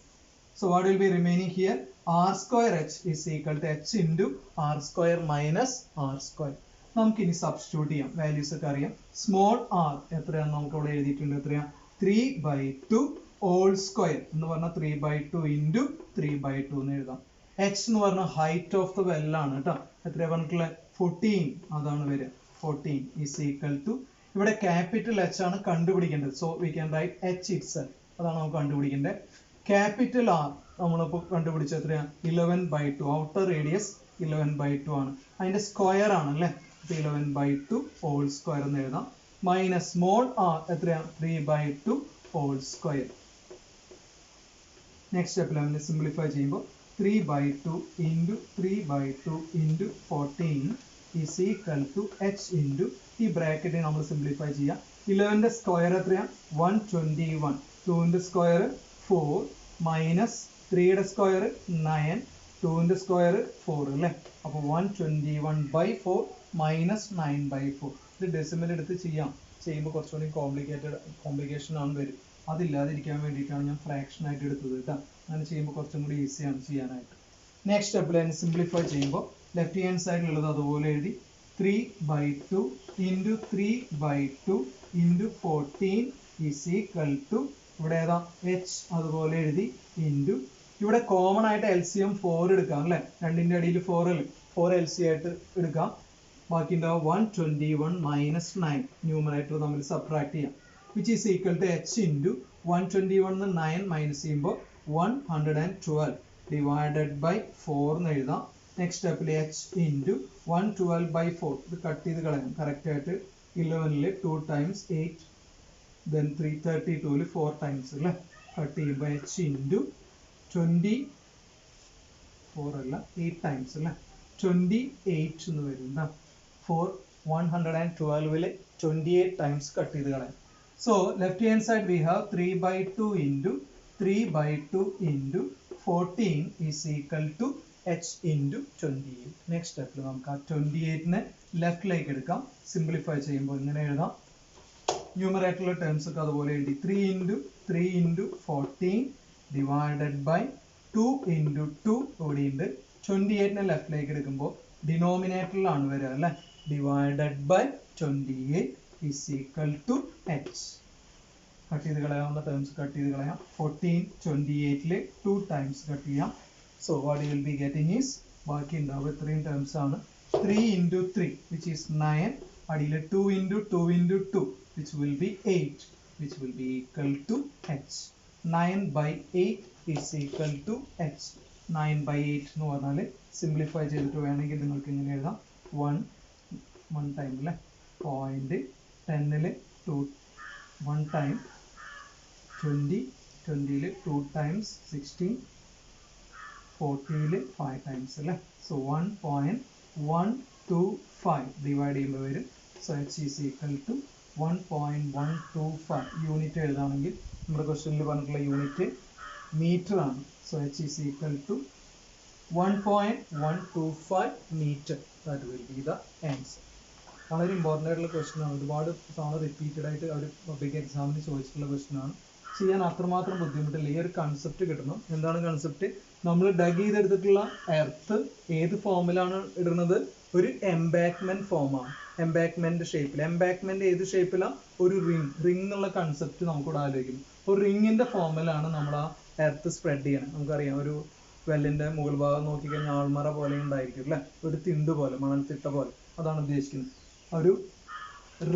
So what will be remaining here? R square H is equal to H into R square minus R square. നമുക്ക് ഇനി substitute ചെയ്യാം. വാല്യൂസ് ഒക്കെ അറിയാം. സ്മോൾ ആർ എത്രയാണ് നമുക്ക് അവിടെ എഴുതിയിട്ടുണ്ട്? എത്രയാ? 3/2 ഹോൾ സ്ക്വയർ എന്ന് പറഞ്ഞാൽ 3/2 ഇൻറ്റു 3/2 എന്ന് എഴുതാം. എച്ച് എന്ന് പറഞ്ഞാൽ ഹൈറ്റ് ഓഫ് ദ വെല്ലാണ് കേട്ടോ. എത്രയാ പറഞ്ഞിട്ടുള്ളത്? 14. അതാണ് വരിക. 14 ഈസ് ഈക്വൽ ടു, ഇവിടെ ക്യാപിറ്റൽ എച്ച് ആണ് കണ്ടുപിടിക്കേണ്ടത്. So we can right H itself. അതാണ് നമുക്ക് കണ്ടുപിടിക്കേണ്ടത്. ക്യാപിറ്റൽ ആർ നമ്മളിപ്പോൾ കണ്ടുപിടിച്ച എത്രയാ? 11/2. ഔട്ടർ റേഡിയസ് 11/2 ആണ്. അതിന്റെ സ്ക്വയർ ആണ് അല്ലേ. 11/2 ഹോൾ സ്ക്വയർ എന്ന് എഴുതാം. മൈനസ് സ്മോൾ ആർ എത്രയാ? 3/2 ഹോൾ സ്ക്വയർ. നെക്സ്റ്റ് സ്റ്റെപ്പിൽ അതിനെ സിംപ്ലിഫൈ ചെയ്യുമ്പോൾ 3/2 into 3/2 into 14 is equal to H into, ഈ ബ്രാക്കറ്റിനെ നമ്മൾ സിംപ്ലിഫൈ ചെയ്യാം. 11ന്റെ സ്ക്വയർ എത്രയാ? 121. 2ന്റെ സ്ക്വയർ 4 മൈനസ് 3യുടെ സ്ക്വയർ 9, 2ന്റെ സ്ക്വയർ 4 അല്ലേ. അപ്പോൾ 121/4 മൈനസ് 9/4. ഇത് ഡെസിമൽ എടുത്ത് ചെയ്യുമ്പോൾ കുറച്ചുകൂടി കോംപ്ലിക്കേഷൻ ആണ് വരും. അതില്ലാതിരിക്കാൻ വേണ്ടിയിട്ടാണ് ഞാൻ ഫ്രാക്ഷൻ ആയിട്ട് എടുത്തത് കേട്ടോ. അങ്ങനെ ചെയ്യുമ്പോൾ കുറച്ചും കൂടി ഈസിയാണ് ചെയ്യാനായിട്ട്. നെക്സ്റ്റ് സ്റ്റെപ്പിൽ അതിന് സിംപ്ലിഫൈ ചെയ്യുമ്പോൾ ലെഫ്റ്റ് ഹാൻഡ് സൈഡിലുള്ളത് അതുപോലെ എഴുതി. 3/2 into 3/2 into 14 is equal to, ഇവിടെ ഏതാ? എച്ച് അതുപോലെ എഴുതി ഇൻറ്റു, ഇവിടെ കോമൺ ആയിട്ട് LCM 4 എടുക്കാം അല്ലേ. രണ്ടിന്റെ അടിയിൽ 4 അല്ലേ. 4 LC ആയിട്ട് എടുക്കാം. ബാക്കി ഉണ്ടാവും 121 മൈനസ് 9. ന്യൂമറേറ്റർ തമ്മിൽ സബ്ട്രാക്ട് ചെയ്യാം. Which is equal to H into 121 9 minus ചെയ്യുമ്പോൾ 112 ഡിവൈഡഡ് ബൈ 4 എന്ന് എഴുതാം. നെക്സ്റ്റ് സ്റ്റെപ്പിൽ എച്ച് ഇൻറ്റു 112/4. ഇത് കട്ട് ചെയ്ത് കളയാം. കറക്റ്റ് ആയിട്ട് 11ൽ 2 ടൈംസ് 8, ദെൻ 332ൽ 4 ടൈംസ് അല്ലേ. കട്ട് ചെയ്യുമ്പോൾ എച്ച് ഇൻറ്റു 24 അല്ല 8 ടൈംസ് അല്ലേ. 28 എന്ന് വരും. 112ൽ 28 ടൈംസ് കട്ട് ചെയ്ത് കളയാം. So left hand side we have 3/2 into 3/2 into 14 is equal to H into 28. Next സ്റ്റെപ്പിൽ നമുക്ക് ആ 28നെ ലെഫ്റ്റിലേക്ക് എടുക്കാം. സിംപ്ലിഫൈ ചെയ്യുമ്പോൾ ഇങ്ങനെ എഴുതാം. ന്യൂമറേറ്ററിലെ ടേംസ് ഒക്കെ അതുപോലെ എഴുതി. 3 ഇൻറ്റു 14 ഡിവൈഡഡ് ബൈ 2 ഇൻറ്റു 2 കൂടിയുണ്ട്. 28നെ ലെഫ്റ്റിലേക്ക് എടുക്കുമ്പോൾ ഡിനോമിനേറ്ററിലാണ് വരിക അല്ലേ. Divided by 28 is equal to H. Cut ചെയ്ത് കളയാവുന്ന ടേംസ് കട്ട് ചെയ്ത് കളയാം. 14 28ൽ 2 ടൈംസ് കട്ട് ചെയ്യാം. So what you will be getting is ബാക്കി ഉണ്ടാവും ഇത്രയും ടേംസ് ആണ്. 3 into 3 which is 9, അടിയിൽ 2 into 2 into 2 which will be 8 which will be equal to h. 9 by 8 is equal to h. 9 by 8 എന്ന് പറഞ്ഞാൽ സിംപ്ലിഫൈ ചെയ്തിട്ട് വേണമെങ്കിൽ നിങ്ങൾക്ക് ഇങ്ങനെ എഴുതാം. 1 ടൈം അല്ലേ, 0.10 2 1 ടൈം 20 20 2 times 16 40 5 times അല്ലേ. സോ 1.125 ഡിവൈഡ് ചെയ്യുമ്പോൾ വരും. So h is equal to 1.125. Unit എഴുതാണെങ്കിൽ നമ്മുടെ ക്വസ്റ്റ്യനിൽ പറഞ്ഞിട്ടുള്ള യൂണിറ്റ് മീറ്റർ ആണ്. So h is equal to 1.125 meter. That will be the answer. വളരെ ഇമ്പോർട്ടൻ്റ് ആയിട്ടുള്ള ക്വസ്റ്റ്യൻ ആണ്. ഒരുപാട് തവണ റിപ്പീറ്റഡ് ആയിട്ട് അവർ പബ്ലിക് എക്സാമിന് ചോദിച്ചിട്ടുള്ള ക്വസ്റ്റ്യൻ ആണ്. ചെയ്യാൻ അത്രമാത്രം ബുദ്ധിമുട്ടില്ല. ഈ ഒരു കൺസെപ്റ്റ് കിട്ടണം. എന്താണ് കൺസെപ്റ്റ്? നമ്മൾ ഡഗ് ചെയ്തെടുത്തിട്ടുള്ള എർത്ത് ഏത് ഫോമിലാണ് ഇടുന്നത്? ഒരു എംബാക്ക്മെന്റ് ഫോമാണ്. എംബാക്ക്മെന്റ് ഷേപ്പിൽ. എംബാക്ക്മെന്റ് ഏത് ഷേപ്പിലാണ്? ഒരു റിംഗ് എന്നുള്ള കൺസെപ്റ്റ് നമുക്കിവിടെ ആലോചിക്കും. ഒരു റിങ്ങിന്റെ ഫോമിലാണ് നമ്മൾ ആ എർത്ത് സ്പ്രെഡ് ചെയ്യണം. നമുക്കറിയാം, ഒരു വെല്ലിന്റെ മുകൾ ഭാഗം നോക്കിക്കഴിഞ്ഞാൽ ആൾമറ പോലെ ഉണ്ടായിരിക്കും അല്ലെ, ഒരു തിണ്ട് പോലെ, മണൽത്തിട്ട പോലെ. അതാണ് ഉദ്ദേശിക്കുന്നത്. ഒരു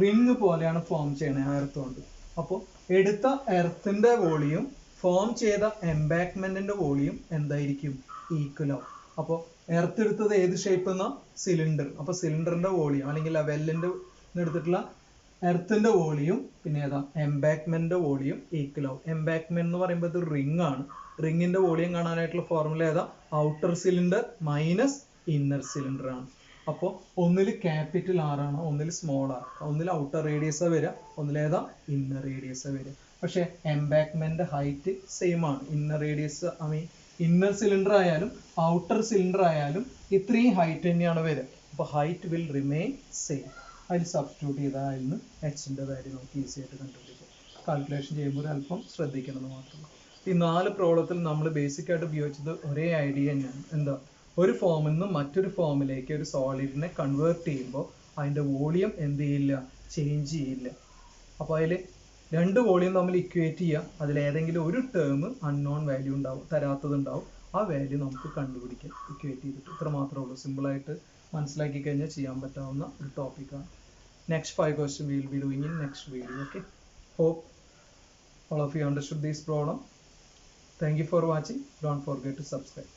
റിങ് പോലെയാണ് ഫോം ചെയ്യണേ ആ എർത്ത് കൊണ്ട്. അപ്പോൾ എടുത്ത എർത്തിന്റെ വോളിയം ഫോം ചെയ്ത എംബാക്ക്മെന്റിന്റെ വോളിയം എന്തായിരിക്കും? ഈക്വൽ ആവും. അപ്പോൾ എർത്ത് എടുത്തത് ഏത് ഷേപ്പ് എന്നാ? സിലിണ്ടർ. അപ്പൊ സിലിണ്ടറിന്റെ വോളിയം അല്ലെങ്കിൽ ആ വെല്ലിന്റെ എടുത്തിട്ടുള്ള എർത്തിന്റെ വോളിയം പിന്നെ ഏതാ? എംബാക്ക്മെന്റിന്റെ വോളിയം ഈക്വൽ ആവും. എംബാക്ക്മെന്റ് എന്ന് പറയുമ്പോൾ ഇത് റിംഗ് ആണ്. റിങ്ങിന്റെ വോളിയം കാണാനായിട്ടുള്ള ഫോർമുല ഏതാ? Outer cylinder minus inner cylinder ആണ്. അപ്പോൾ ഒന്നിൽ ക്യാപിറ്റൽ ആർ ആണ്, ഒന്നിൽ സ്മോൾ ആർ. ഒന്നിൽ ഔട്ടർ റേഡിയസ് വരിക, ഒന്നിലേതാ? ഇന്നർ റേഡിയസ് വരിക. പക്ഷെ എംബാക്ക്മെന്റ് ഹൈറ്റ് സെയിം ആണ്. ഇന്നർ റേഡിയസ് ഇന്നർ സിലിണ്ടർ ആയാലും ഔട്ടർ സിലിണ്ടർ ആയാലും ഇത്രയും ഹൈറ്റ് തന്നെയാണ് വരിക. അപ്പോൾ ഹൈറ്റ് വിൽ റിമെയിൻ സെയിം. അതിൽ സബ്സ്റ്റിറ്റ്യൂട്ട് ചെയ്താൽ അതിന് എച്ചിന്റെ വാല്യൂ നമുക്ക് ഈസി ആയിട്ട് കണ്ടുപിടിക്കാം. കാൽക്കുലേഷൻ ചെയ്യുമ്പോൾ അല്പം ശ്രദ്ധിക്കണമെന്ന് മാത്രമേ. ഈ 4 പ്രോബ്ലത്തിൽ നമ്മൾ ബേസിക് ആയിട്ട് ഉപയോഗിച്ചത് ഒരേ ഐഡിയ തന്നെയാണ്. എന്താ? ഒരു ഫോമിൽ നിന്ന് മറ്റൊരു ഫോമിലേക്ക് ഒരു സോളിഡിനെ കൺവേർട്ട് ചെയ്യുമ്പോൾ അതിന്റെ വോളിയം എന്ത് ചെയ്യില്ല? ചേഞ്ച് ചെയ്യില്ല. അപ്പോൾ അതിൽ 2 വോളിയം തമ്മിൽ ഇക്വേറ്റ് ചെയ്യുക. അതിൽ ഏതെങ്കിലും ഒരു ടേം അൺനോൺ വാല്യൂ ഉണ്ടാവും, തരാത്തതുണ്ടാവും. ആ വാല്യൂ നമുക്ക് കണ്ടുപിടിക്കാം ഇക്വേറ്റ് ചെയ്തിട്ട്. ഇത്ര മാത്രമേ ഉള്ളൂ. സിമ്പിളായിട്ട് മനസ്സിലാക്കി കഴിഞ്ഞാൽ ചെയ്യാൻ പറ്റാവുന്ന ഒരു ടോപ്പിക്കാണ്. Next 5 questions we will be doing in next video. Okay. Hope all of you understood this problem. Thank you for watching. Don't forget to subscribe.